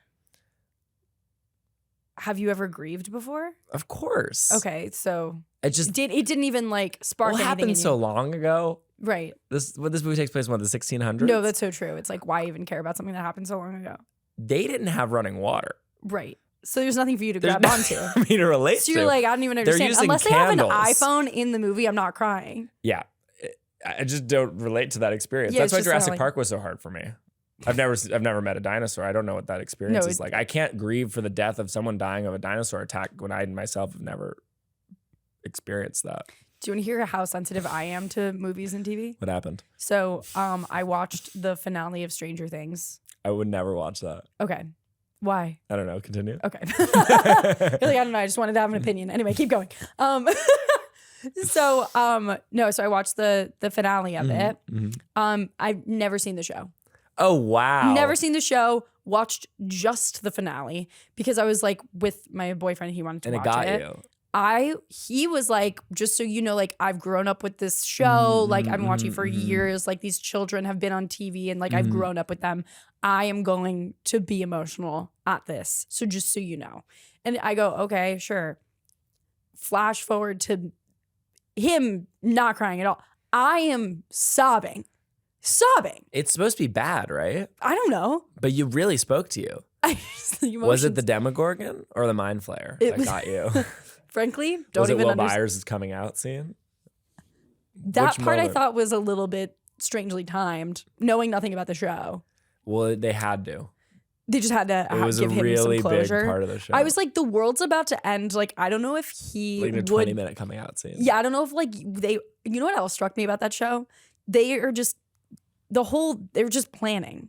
Have you ever grieved before? Of course. Okay, so it didn't even like spark anything. It happened so long ago. Right. This movie takes place in the 1600s? No, that's so true. It's like, why even care about something that happened so long ago? They didn't have running water. Right. So there's nothing for you to grab onto. For me to relate to. So you're like, I don't even understand. Unless candles. they have an iPhone in the movie, I'm not crying. Yeah. I just don't relate to that experience. Yeah, that's why Jurassic Park was so hard for me. I've never met a dinosaur. I don't know what that experience is like. I can't grieve for the death of someone dying of a dinosaur attack when I myself have never experienced that. Do you want to hear how sensitive I am to movies and TV? What happened? So I watched the finale of Stranger Things. I would never watch that. Okay. Why? I don't know. Continue. Okay. You're like, I don't know. I just wanted to have an opinion. Anyway, keep going. So I watched the finale of it. Mm-hmm. I've never seen the show. Oh, wow. Never seen the show. Watched just the finale because I was like with my boyfriend. He wanted to watch it. And it got you. He was like, just so you know, like I've grown up with this show. Like I've been watching for years. Like these children have been on TV and like I've grown up with them. I am going to be emotional at this. So just so you know. And I go, okay, sure. Flash forward to him not crying at all. I am sobbing. It's supposed to be bad, right? I don't know. But you really spoke to you. Was it the Demogorgon or the Mind Flayer that got you? Frankly, don't even understand. Was it Will Byers' coming out scene? That part I thought was a little bit strangely timed, knowing nothing about the show. Well, they had to. They just had to give him some closure. Big part of the show. I was like, the world's about to end. Like, I don't know if he like a 20-minute coming out scene. Yeah, I don't know if like they. You know what else struck me about that show? They are just they were just planning.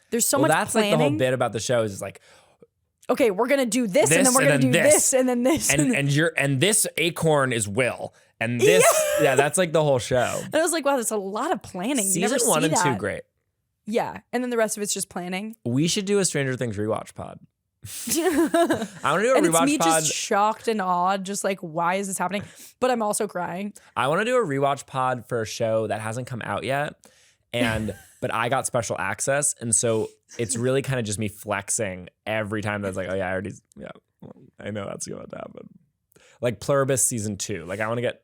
There's so much planning. That's like the whole bit about the show is just like, okay, we're gonna do this and then we're gonna do this and then this and this acorn is Will and this yeah, that's like the whole show. And I was like, wow, there's a lot of planning. Season 1 and 2 great. Yeah, and then the rest of it's just planning. We should do a Stranger Things rewatch pod. I want to do a rewatch pod. And it's me just shocked and awed, just like, why is this happening? But I'm also crying. I want to do a rewatch pod for a show that hasn't come out yet, but I got special access, and so it's really kind of just me flexing every time. That's like, oh yeah, I know that's going to happen. Like Pluribus season 2. Like I want to get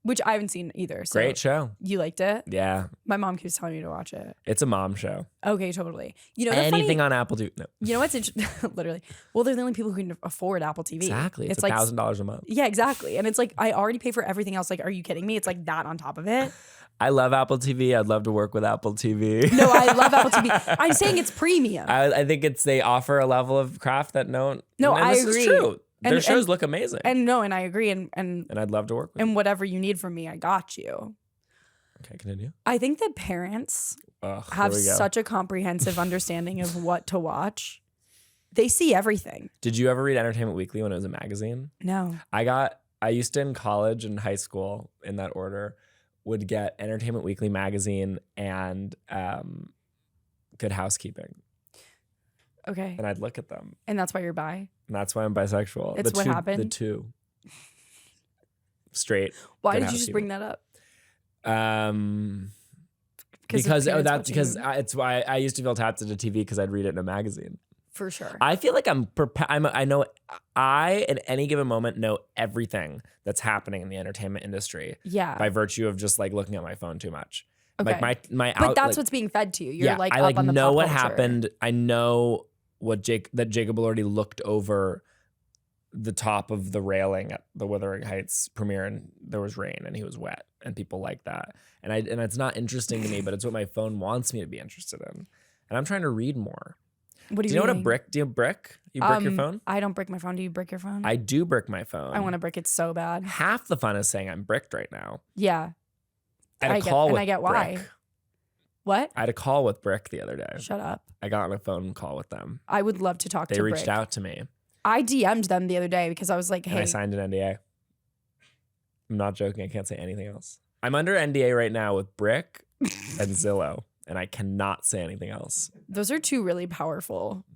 which I haven't seen either. So great show. You liked it? Yeah. My mom keeps telling me to watch it. It's a mom show. Okay, totally. You know, anything on Apple TV. No. You know what's interesting? Literally. Well, they're the only people who can afford Apple TV. Exactly. It's like $1,000 a month. Yeah, exactly. And it's like, I already pay for everything else. Like, are you kidding me? It's like that on top of it. I love Apple TV. I'd love to work with Apple TV. No, I love Apple TV. I'm saying it's premium. I think they offer a level of craft that No, I agree. Is true. Their shows look amazing. And I agree. And I'd love to work with you. And whatever you need from me, I got you. Okay, continue. I think that parents have such a comprehensive understanding of what to watch. They see everything. Did you ever read Entertainment Weekly when it was a magazine? No. I used to in college and high school, in that order, would get Entertainment Weekly magazine and Good Housekeeping. Okay. And I'd look at them. And that's why you're bi? And that's why I'm bisexual. It's what happened? The two. Straight. Why did you just bring that up? Because it's why I used to feel tapped into TV because I'd read it in a magazine. For sure. I feel like I at any given moment know everything that's happening in the entertainment industry. Yeah. By virtue of just like looking at my phone too much. Okay. Like but that's what's being fed to you. You're like I up on the know pop what culture. happened. I know that Jacob Elordi looked over the top of the railing at the Wuthering Heights premiere and there was rain and he was wet and people like that. And it's not interesting to me, but it's what my phone wants me to be interested in. And I'm trying to read more. What do you know what a brick? Do you brick? You brick your phone? I don't brick my phone. Do you brick your phone? I do brick my phone. I want to brick it so bad. Half the fun is saying I'm bricked right now. Yeah. I get why. Brick. What? I had a call with Brick the other day. Shut up. I got on a phone call with them. I would love to talk to Brick. They reached out to me. I DM'd them the other day because I was like, hey. And I signed an NDA. I'm not joking. I can't say anything else. I'm under NDA right now with Brick and Zillow and I cannot say anything else. Those are two really powerful.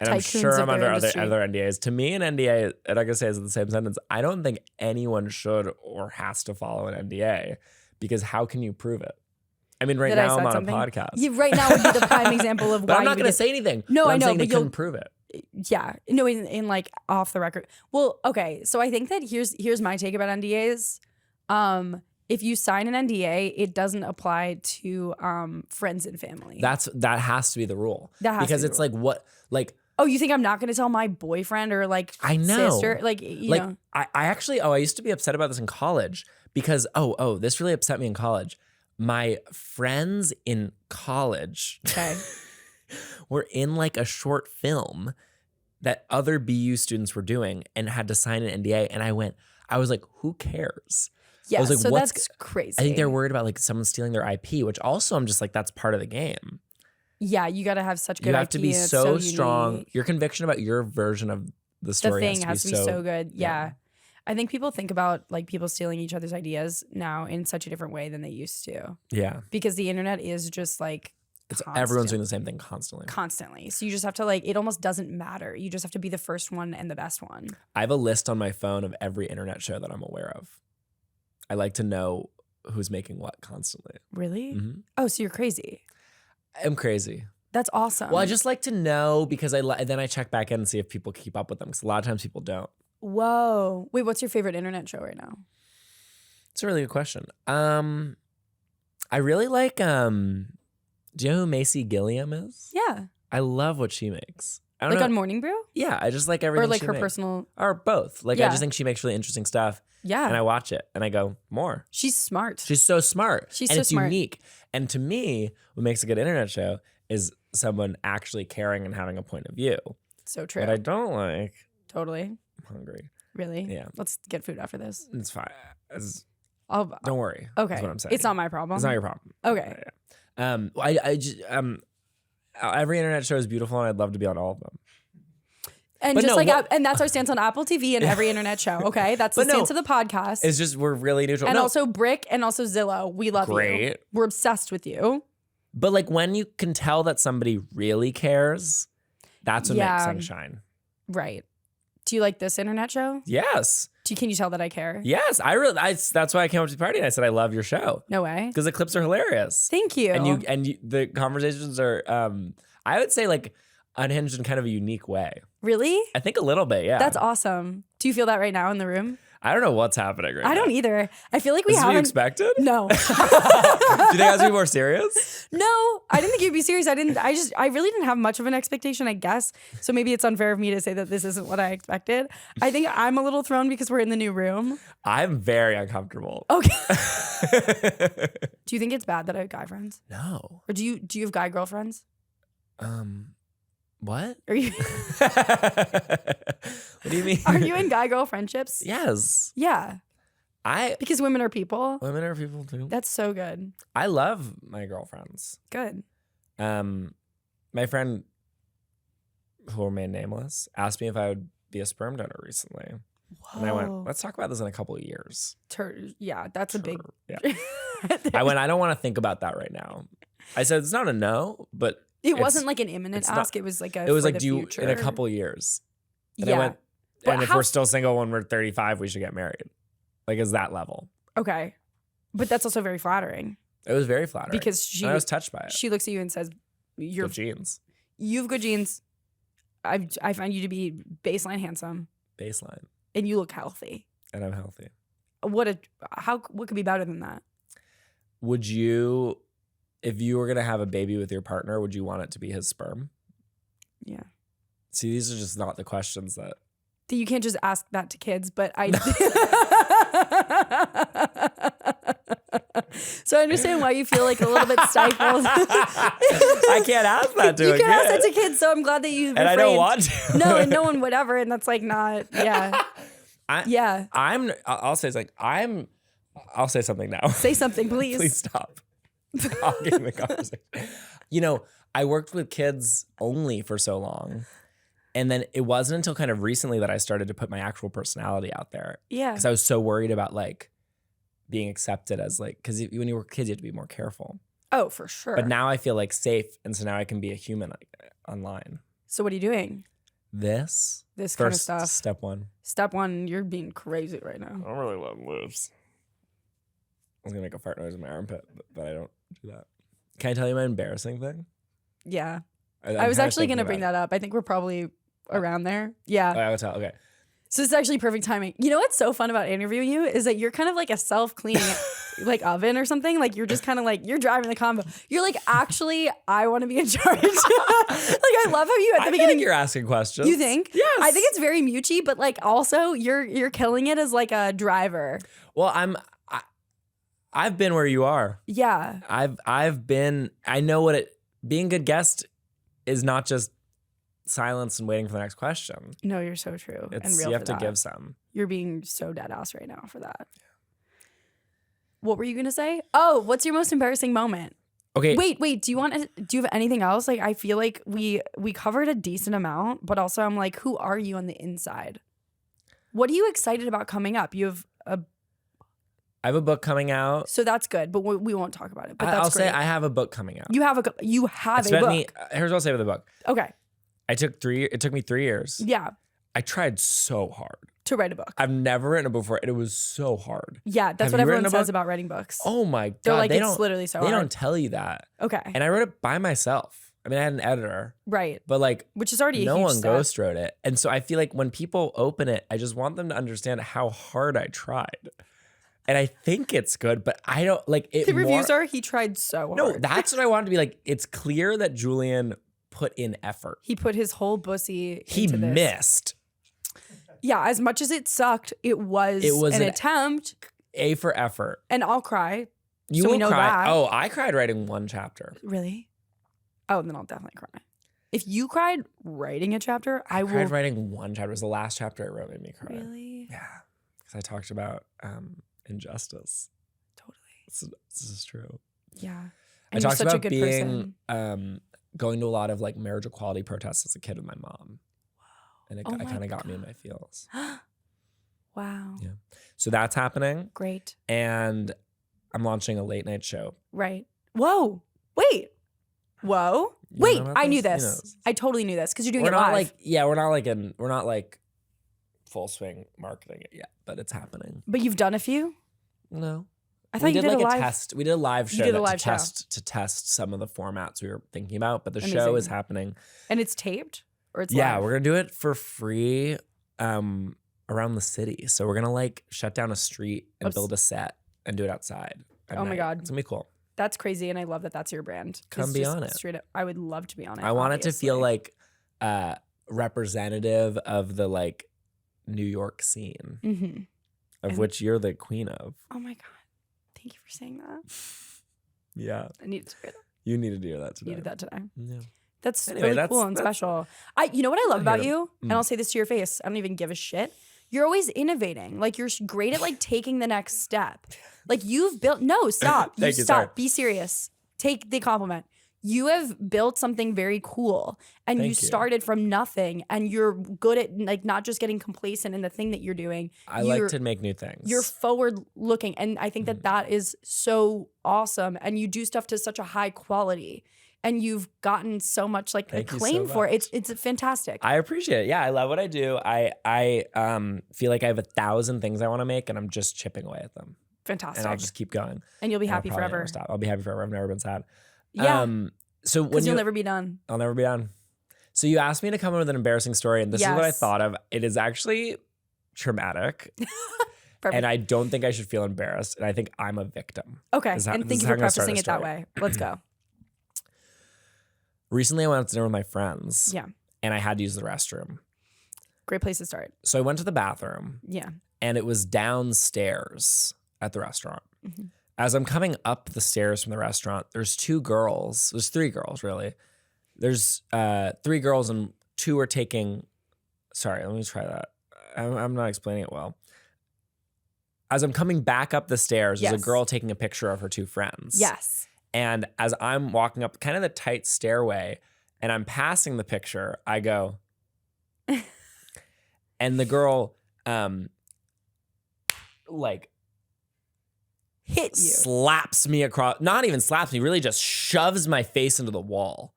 And I'm sure I'm under other industry. NDAs. To me, an NDA, and I can say it's in the same sentence, I don't think anyone should or has to follow an NDA, because how can you prove it? I mean, right now I'm on a podcast. Yeah, right now would be the prime example of why. But I'm not going to say anything. No, I know. Saying they couldn't prove it. Yeah, no, in like off the record. Well, okay, so I think that here's my take about NDAs. If you sign an NDA, it doesn't apply to friends and family. That has to be the rule. Because it's like what like. Oh, you think I'm not going to tell my boyfriend or like sister? Like, you know. I used to be upset about this in college because, this really upset me in college. My friends in college were in like a short film that other BU students were doing and had to sign an NDA. And I was like, who cares? Yeah, I was like, so that's crazy. I think they're worried about like someone stealing their IP, which also I'm just like, that's part of the game. Yeah, you got to have such good IP. You have to be so strong. Unique. Your conviction about your version of the story has to be so good. Yeah. I think people think about like people stealing each other's ideas now in such a different way than they used to. Yeah. Because the internet is just like everyone's doing the same thing constantly. Constantly. So you just have to like, it almost doesn't matter. You just have to be the first one and the best one. I have a list on my phone of every internet show that I'm aware of. I like to know who's making what constantly. Really? Mm-hmm. Oh, so you're crazy. I'm crazy. That's awesome. Well, I just like to know because then I check back in and see if people keep up with them because a lot of times people don't. Whoa. Wait, what's your favorite internet show right now? It's a really good question. I really like, do you know who Macy Gilliam is? Yeah. I love what she makes. Like on Morning Brew? Yeah, I just like everything or like she her makes. Personal. Or both. Like I just think she makes really interesting stuff. Yeah. And I watch it and I go, more. She's smart. She's so smart. She's and so it's smart. unique. And to me, what makes a good internet show is someone actually caring and having a point of view. So true. What I don't like. Totally. I'm hungry. Really? Yeah. Let's get food after this. It's fine. Don't worry. Okay. That's what I'm saying. It's not my problem. It's not your problem. Okay. Yeah. Every internet show is beautiful and I'd love to be on all of them. And but just and that's our stance on Apple TV and every internet show. Okay, that's the stance of the podcast. It's just we're really neutral. And also Brick and also Zillow. We love you. We're obsessed with you. But like when you can tell that somebody really cares, that's what makes things shine. Right. Do you like this internet show? Yes. Can you tell that I care? Yes, that's why I came up to the party and I said I love your show. No way. Because the clips are hilarious. Thank you. And the conversations are, I would say like unhinged in kind of a unique way. Really? I think a little bit, yeah. That's awesome. Do you feel that right now in the room? I don't know what's happening right now. I don't either. I feel like we haven't. What you expected? No. Do you think I was being more serious? No, I didn't think you'd be serious. I really didn't have much of an expectation, I guess. So maybe it's unfair of me to say that this isn't what I expected. I think I'm a little thrown because we're in the new room. I'm very uncomfortable. Okay. Do you think it's bad that I have guy friends? No. Or do you have guy girlfriends? What? Are you? What do you mean? Are you in guy girl friendships? Yes. Yeah. Because women are people. Women are people too. That's so good. I love my girlfriends. Good. My friend, who will remain nameless, asked me if I would be a sperm donor recently. Whoa. And I went, let's talk about this in a couple of years. Yeah, that's a big. Yeah. I went, I don't want to think about that right now. I said, it's not a no, but. It wasn't like an imminent ask. It was like a. It was like, do you in a couple of years? And yeah. I went, and if we're still single when we're 35, we should get married. Like, is that level? Okay, but that's also very flattering. It was very flattering because I was touched by it. She looks at you and says, "You're good genes. You have good genes. I find you to be baseline handsome. Baseline. And you look healthy. And I'm healthy. What could be better than that? Would you? If you were going to have a baby with your partner, would you want it to be his sperm? Yeah. See, these are just not the questions that... You can't just ask that to kids, but I... So I understand why you feel like a little bit stifled. I can't ask that to a kid. You can't ask that to kids, so I'm glad that you refrained. And I don't want to. No, and no one would ever, and that's like not... Yeah. I'll say something. I'll say something now. Say something, please. Please stop. Talking the conversation. You know, I worked with kids only for so long. And then it wasn't until kind of recently that I started to put my actual personality out there. Yeah. Because I was so worried about like being accepted as like, because when you work with kids, you have to be more careful. Oh, for sure. But now I feel like safe, and so now I can be a human online. So what are you doing? This kind of stuff. Step one. Step one, you're being crazy right now. I don't really love moves. I was gonna make a fart noise in my armpit, but I don't do that. Can I tell you my embarrassing thing? Yeah. I was actually gonna bring that up. I think we're probably around there. Yeah. Oh, I would tell. Okay. So it's actually perfect timing. You know what's so fun about interviewing you is that you're kind of like a self-cleaning like oven or something. Like you're just kind of like, you're driving the combo. You're like, actually, I want to be in charge. Like I love how you at the beginning. Like you're asking questions. You think? Yes. I think it's very mutual, but like also you're killing it as like a driver. Well, I've been where you are. Yeah. I've been. I know what being a good guest is not just silence and waiting for the next question. No, you're so true. It's and real you have for to that. give some. You're being so dead ass right now for that. What were you gonna say? Oh, what's your most embarrassing moment? Okay. Wait. Do you have anything else? Like I feel like we covered a decent amount, but also I'm like, who are you on the inside? What are you excited about coming up? You have I have a book coming out. So that's good, but we won't talk about it. But I'll that's great. say I have a book coming out. You have a book. Here's what I'll say with the book. Okay. It took me 3 years. Yeah. I tried so hard to write a book. I've never written a book before, and it was so hard. Yeah, that's what everyone says about writing books. Oh my God. They're like, it's literally so hard. They don't tell you that. Okay. And I wrote it by myself. I mean, I had an editor. Right. But like, which is already a no huge one step. ghost wrote it. And so I feel like when people open it, I just want them to understand how hard I tried. And I think it's good, but I don't like it. The reviews are he tried so hard. No, that's what I wanted to be like. It's clear that Julian put in effort. He put his whole bussy He into this. missed. Yeah, as much as it sucked, it was an attempt. A for effort. And I'll cry. You so will we know cry. that. Oh, I cried writing one chapter. Really? Oh, then I'll definitely cry. If you cried writing a chapter, I will. Cried writing one chapter. It was the last chapter I wrote made me cry. Really? Yeah. Because I talked about injustice. Totally. This is true. Yeah. And I talked about being going to a lot of like marriage equality protests as a kid with my mom. And it kind of got me in my feels. Wow. Yeah. So that's happening. Great. And I'm launching a late night show. Right. Whoa. Wait. Whoa. Wait. I knew this. I totally knew this because you're doing it live. We're not like full swing marketing it yet, but it's happening. But you've done a few? No. I thought you did like a test. We did a live show to test some of the formats we were thinking about, but the show is happening. And it's taped? Or it's live? We're gonna do it for free around the city. So we're gonna like shut down a street and build a set and do it outside. Oh my God. It's gonna be cool. That's crazy, and I love that that's your brand. Come be on it. Straight up, I would love to be on it. I want it to feel like representative of the like New York scene, of which you're the queen of. Oh my God. Thank you for saying that. Yeah. I needed to hear that. You needed to hear that today. Needed that today. Yeah. That's really cool and special. You know what I love about you? And I'll say this to your face. I don't even give a shit. You're always innovating. Like you're great at like taking the next step. Like you've built, no, stop. Thank you, stop. sorry. Be serious. Take the compliment. You have built something very cool and you started from nothing and you're good at like not just getting complacent in the thing that you're doing. I like to make new things. You're forward looking. And I think that is so awesome. And you do stuff to such a high quality. And you've gotten so much like acclaim for it. It's fantastic. I appreciate it. Yeah, I love what I do. I feel like I have 1,000 things I want to make, and I'm just chipping away at them. Fantastic. And I'll just keep going. And you'll be happy forever. Never stop. I'll be happy forever. I've never been sad. Yeah. So because you'll never be done. I'll never be done. So you asked me to come in with an embarrassing story, and this is what I thought of. It is actually traumatic. And I don't think I should feel embarrassed. And I think I'm a victim. Okay. And thank you for prefacing it that way. Let's go. Recently, I went out to dinner with my friends. Yeah. And I had to use the restroom. Great place to start. So I went to the bathroom. Yeah. And it was downstairs at the restaurant. Mm-hmm. As I'm coming up the stairs from the restaurant, there's 2 girls. There's 3 girls, really. There's 3 girls and 2 are taking... Sorry, let me try that. I'm not explaining it well. As I'm coming back up the stairs, there's a girl taking a picture of her 2 friends. Yes. And as I'm walking up kind of the tight stairway and I'm passing the picture, I go, and the girl, like, hit hit you. Slaps me across, not even slaps me, really just shoves my face into the wall.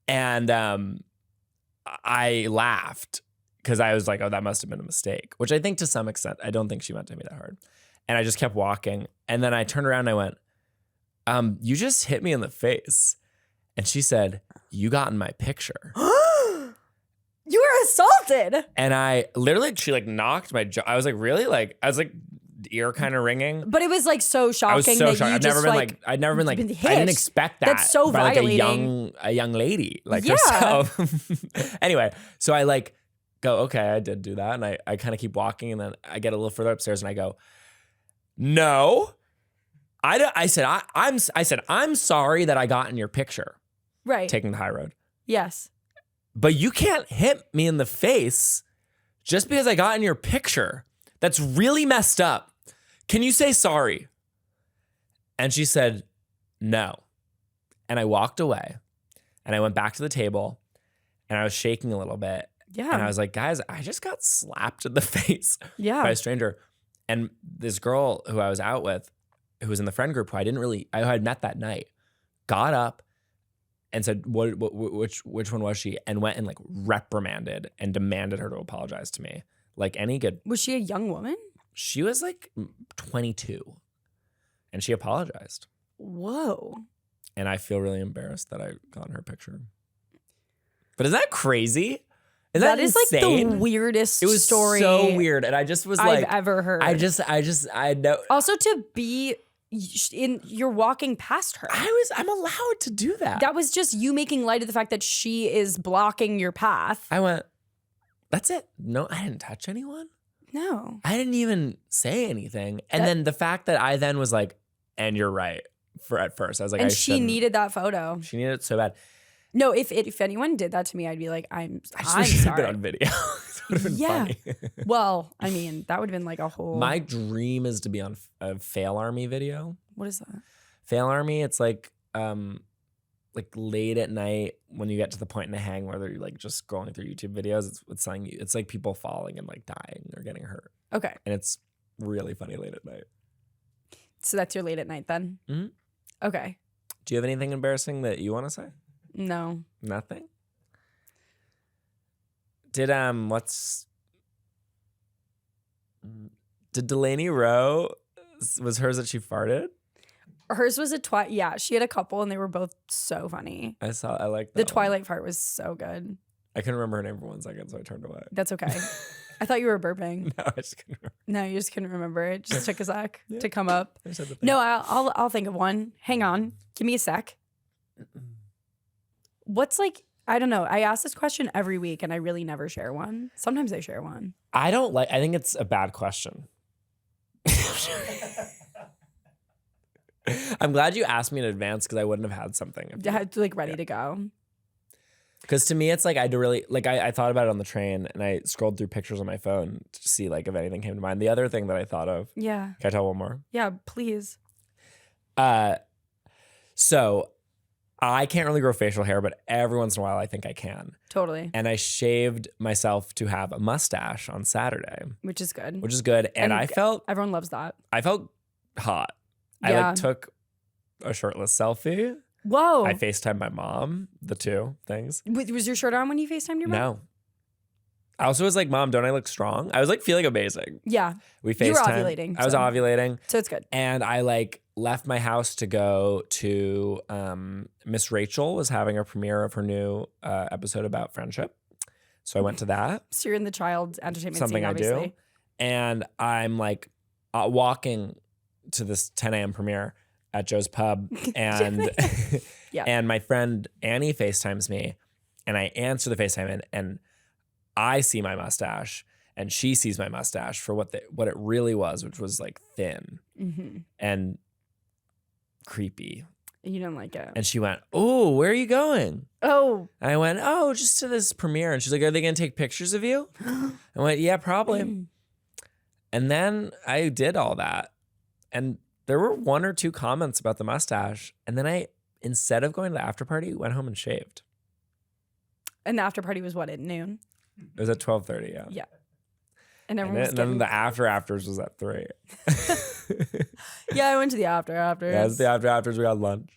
And I laughed because I was like, oh, that must have been a mistake, which I think to some extent, I don't think she meant to hit me that hard. And I just kept walking. And then I turned around and I went, you just hit me in the face. And she said, you got in my picture. You were assaulted. And I literally, she like knocked my jaw. I was like, really? Like, I was like, ear kind of ringing. But it was like so shocking. I was so shocked. I'd never been like, hit. I didn't expect that. That's so by violating. Like a young lady like yeah. herself. Anyway, so I like go, okay, I did do that. And I kind of keep walking. And then I get a little further upstairs and I go, no. I said, I'm sorry that I got in your picture. Right. Taking the high road. Yes. But you can't hit me in the face just because I got in your picture. That's really messed up. Can you say sorry? And she said, no. And I walked away and I went back to the table and I was shaking a little bit. Yeah. And I was like, guys, I just got slapped in the face by a stranger. And this girl who I was out with, who was in the friend group, who I had met that night, got up and said, which one was she? And went and like reprimanded and demanded her to apologize to me. Like any good. Was she a young woman? She was like 22 and she apologized. Whoa. And I feel really embarrassed that I got in her picture. But is that crazy? That is like the weirdest story. It was so weird. And I just was like, I've ever heard. I know. Also to be you're walking past her. I'm allowed to do that. That was just you making light of the fact that she is blocking your path. I went, that's it. No, I didn't touch anyone. No. I didn't even say anything. And then the fact that I then was like, and you're right at first. I was like, and she needed that photo. She needed it so bad. No, if anyone did that to me, I'd be like, I'm sorry. Have been on video. It would have been funny. Well, I mean, that would have been like a whole. My dream is to be on a Fail Army video. What is that? Fail Army, it's like late at night when you get to the point in a hang where they're like just scrolling through YouTube videos. It's telling you, it's like people falling and like dying or getting hurt. Okay. And it's really funny late at night. So that's your late at night then? Mm-hmm. Okay. Do you have anything embarrassing that you want to say? No. Nothing? Did Delaney Rowe, was hers that she farted? Hers was yeah, she had a couple and they were both so funny. I like that. The Twilight fart was so good. I couldn't remember her name for 1 second, so I turned away. That's okay. I thought you were burping. No, I just couldn't remember. No, you just couldn't remember. It just took a sec to come up. No, I'll think of one. Hang on. Give me a sec. What's like, I don't know. I ask this question every week and I really never share one. Sometimes I share one. I think it's a bad question. I'm glad you asked me in advance because I wouldn't have had something. Like ready to go. Because to me, it's like I thought about it on the train and I scrolled through pictures on my phone to see like if anything came to mind. The other thing that I thought of. Yeah. Can I tell one more? Yeah, please. So I can't really grow facial hair, but every once in a while I think I can. Totally. And I shaved myself to have a mustache on Saturday. Which is good. And I felt... Everyone loves that. I felt hot. Yeah. I took a shirtless selfie. Whoa. I FaceTimed my mom, the two things. Was your shirt on when you FaceTimed your mom? No. I also was like, Mom, don't I look strong? I was like feeling amazing. Yeah. We FaceTimed. You were ovulating. I was ovulating. So it's good. And I like left my house to go to Miss Rachel was having a premiere of her new episode about friendship. So I went to that. So you're in the child entertainment Something scene, obviously. I do. And I'm like walking to this 10 a.m. premiere at Joe's Pub. And yeah. And my friend Annie FaceTimes me. And I answer the FaceTime and I see my mustache. And she sees my mustache for what it really was, which was like thin and creepy. You don't like it. And she went, "Oh, where are you going?" Oh. And I went, "Oh, just to this premiere." And she's like, "Are they going to take pictures of you?" I went, "Yeah, probably." And then I did all that. And there were 1 or 2 comments about the mustache. And then I, instead of going to the after party, went home and shaved. And the after party was what, at noon? It was at 12:30, yeah. Yeah. And everyone was then the afters was at 3. Yeah, I went to the afters. Yeah, it's the afters. We had lunch.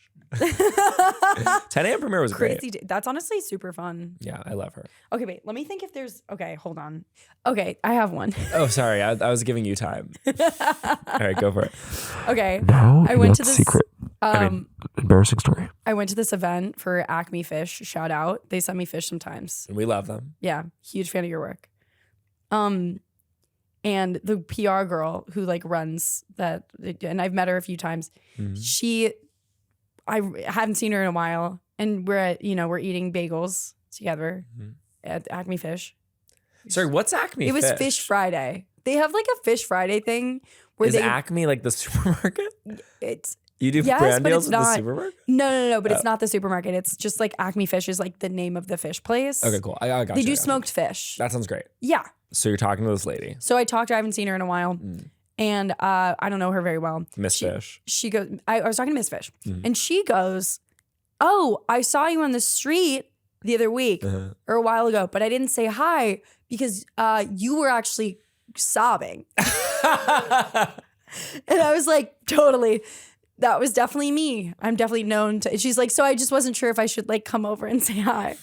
10 a.m. premiere was crazy. great. That's honestly super fun. Yeah, I love her. Okay, wait. Let me think if there's. Okay, hold on. Okay, I have one. Oh, sorry. I was giving you time. All right, go for it. Okay. Now I went to this secret. Embarrassing story. I went to this event for Acme Fish. Shout out. They send me fish sometimes. And we love them. Yeah, huge fan of your work. And the PR girl who like runs that, and I've met her a few times. Mm-hmm. I haven't seen her in a while, and we're eating bagels together at Acme Fish. Sorry, what's Acme? It was Fish Friday. They have like a Fish Friday thing where Acme like the supermarket? It's you do brand deals with the supermarket? No, but it's not the supermarket. It's just like Acme Fish is like the name of the fish place. Okay, cool. I got They do smoked fish. That sounds great. Yeah. So you're talking to this lady. So I talked to her. I haven't seen her in a while. And I don't know her very well. Miss Fish. She goes, I was talking to Miss Fish. And she goes, oh, I saw you on the street the other week or a while ago, but I didn't say hi because you were actually sobbing. And I was like, totally. That was definitely me. I'm definitely known to. She's like, so I just wasn't sure if I should like come over and say hi.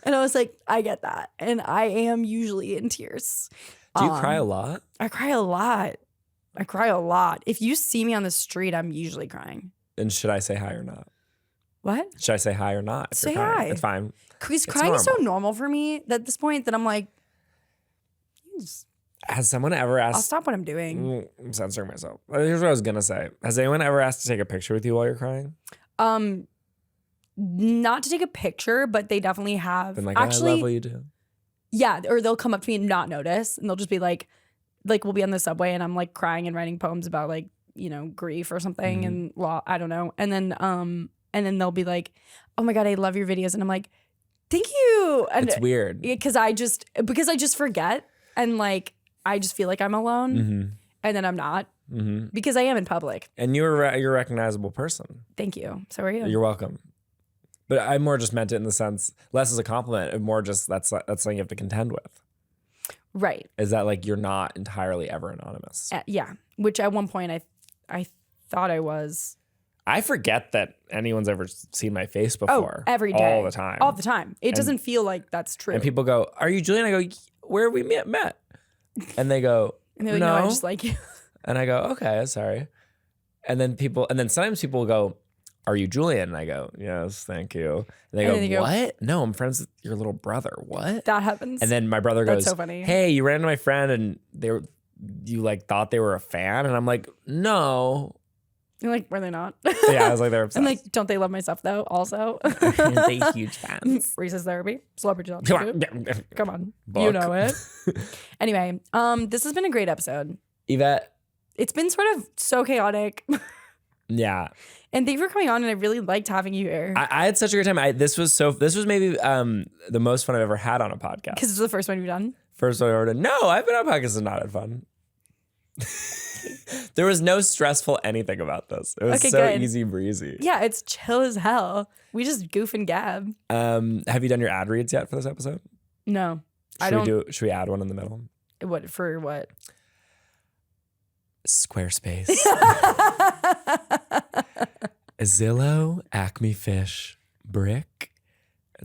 And I was like, I get that. And I am usually in tears. Do you cry a lot? I cry a lot. If you see me on the street, I'm usually crying. And should I say hi or not? What? Should I say hi or not? Say hi. It's fine. Because crying is so normal for me at this point that I'm like, has someone ever asked? I'll stop what I'm doing. I'm censoring myself. Here's what I was going to say. Has anyone ever asked to take a picture with you while you're crying? Not to take a picture, but they definitely have. Been like, actually, I love what you do. Yeah, or they'll come up to me and not notice, and they'll just be like we'll be on the subway, and I'm like crying and writing poems about like grief or something, and I don't know, and then they'll be like, oh my God, I love your videos, and I'm like, thank you. And it's weird because I just forget, and like I just feel like I'm alone, and then I'm not. Because I am in public. And you're a recognizable person. Thank you. So are you. You're welcome. But I more just meant it in the sense, less as a compliment, and more just that's something you have to contend with. Right. Is that like you're not entirely ever anonymous? Yeah. Which at one point I thought I was. I forget that anyone's ever seen my face before. Oh, every day. All the time. All the time. It doesn't feel like that's true. And people go, are you Julian? I go, where have we met? And they go, and they're like, no, I just like you. And I go, okay, sorry. And then sometimes people go, are you Julian? And I go, yes, thank you. And they go, what? No, I'm friends with your little brother. What? That happens. And then my brother goes, that's so funny. Hey, you ran into my friend and you like thought they were a fan? And I'm like, no. You're like, were they not? Yeah, I was like, they're obsessed. I'm like, don't they love my stuff though? Also, they huge fans. Racist therapy, celebrity job. Come on, Book. You know it. Anyway, this has been a great episode. Yvette, it's been sort of so chaotic. Yeah. And thank you for coming on, and I really liked having you here. I had such a great time. This was maybe the most fun I've ever had on a podcast. Because it's the first one you've done? First one I've ever done. No, I've been on podcasts and not had fun. There was no stressful anything about this. It was good. Easy breezy. Yeah, it's chill as hell. We just goof and gab. Have you done your ad reads yet for this episode? No. Should we add one in the middle? What for what? Squarespace. Zillow, Acme Fish, Brick.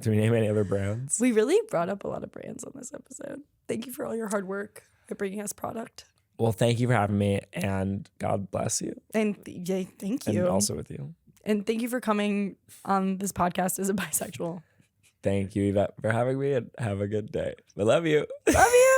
Do we name any other brands? We really brought up a lot of brands on this episode. Thank you for all your hard work at bringing us product. Well, thank you for having me, and God bless you. And thank you. And also with you. And thank you for coming on this podcast as a bisexual. Thank you, Yvette, for having me, and have a good day. I love you. Love you.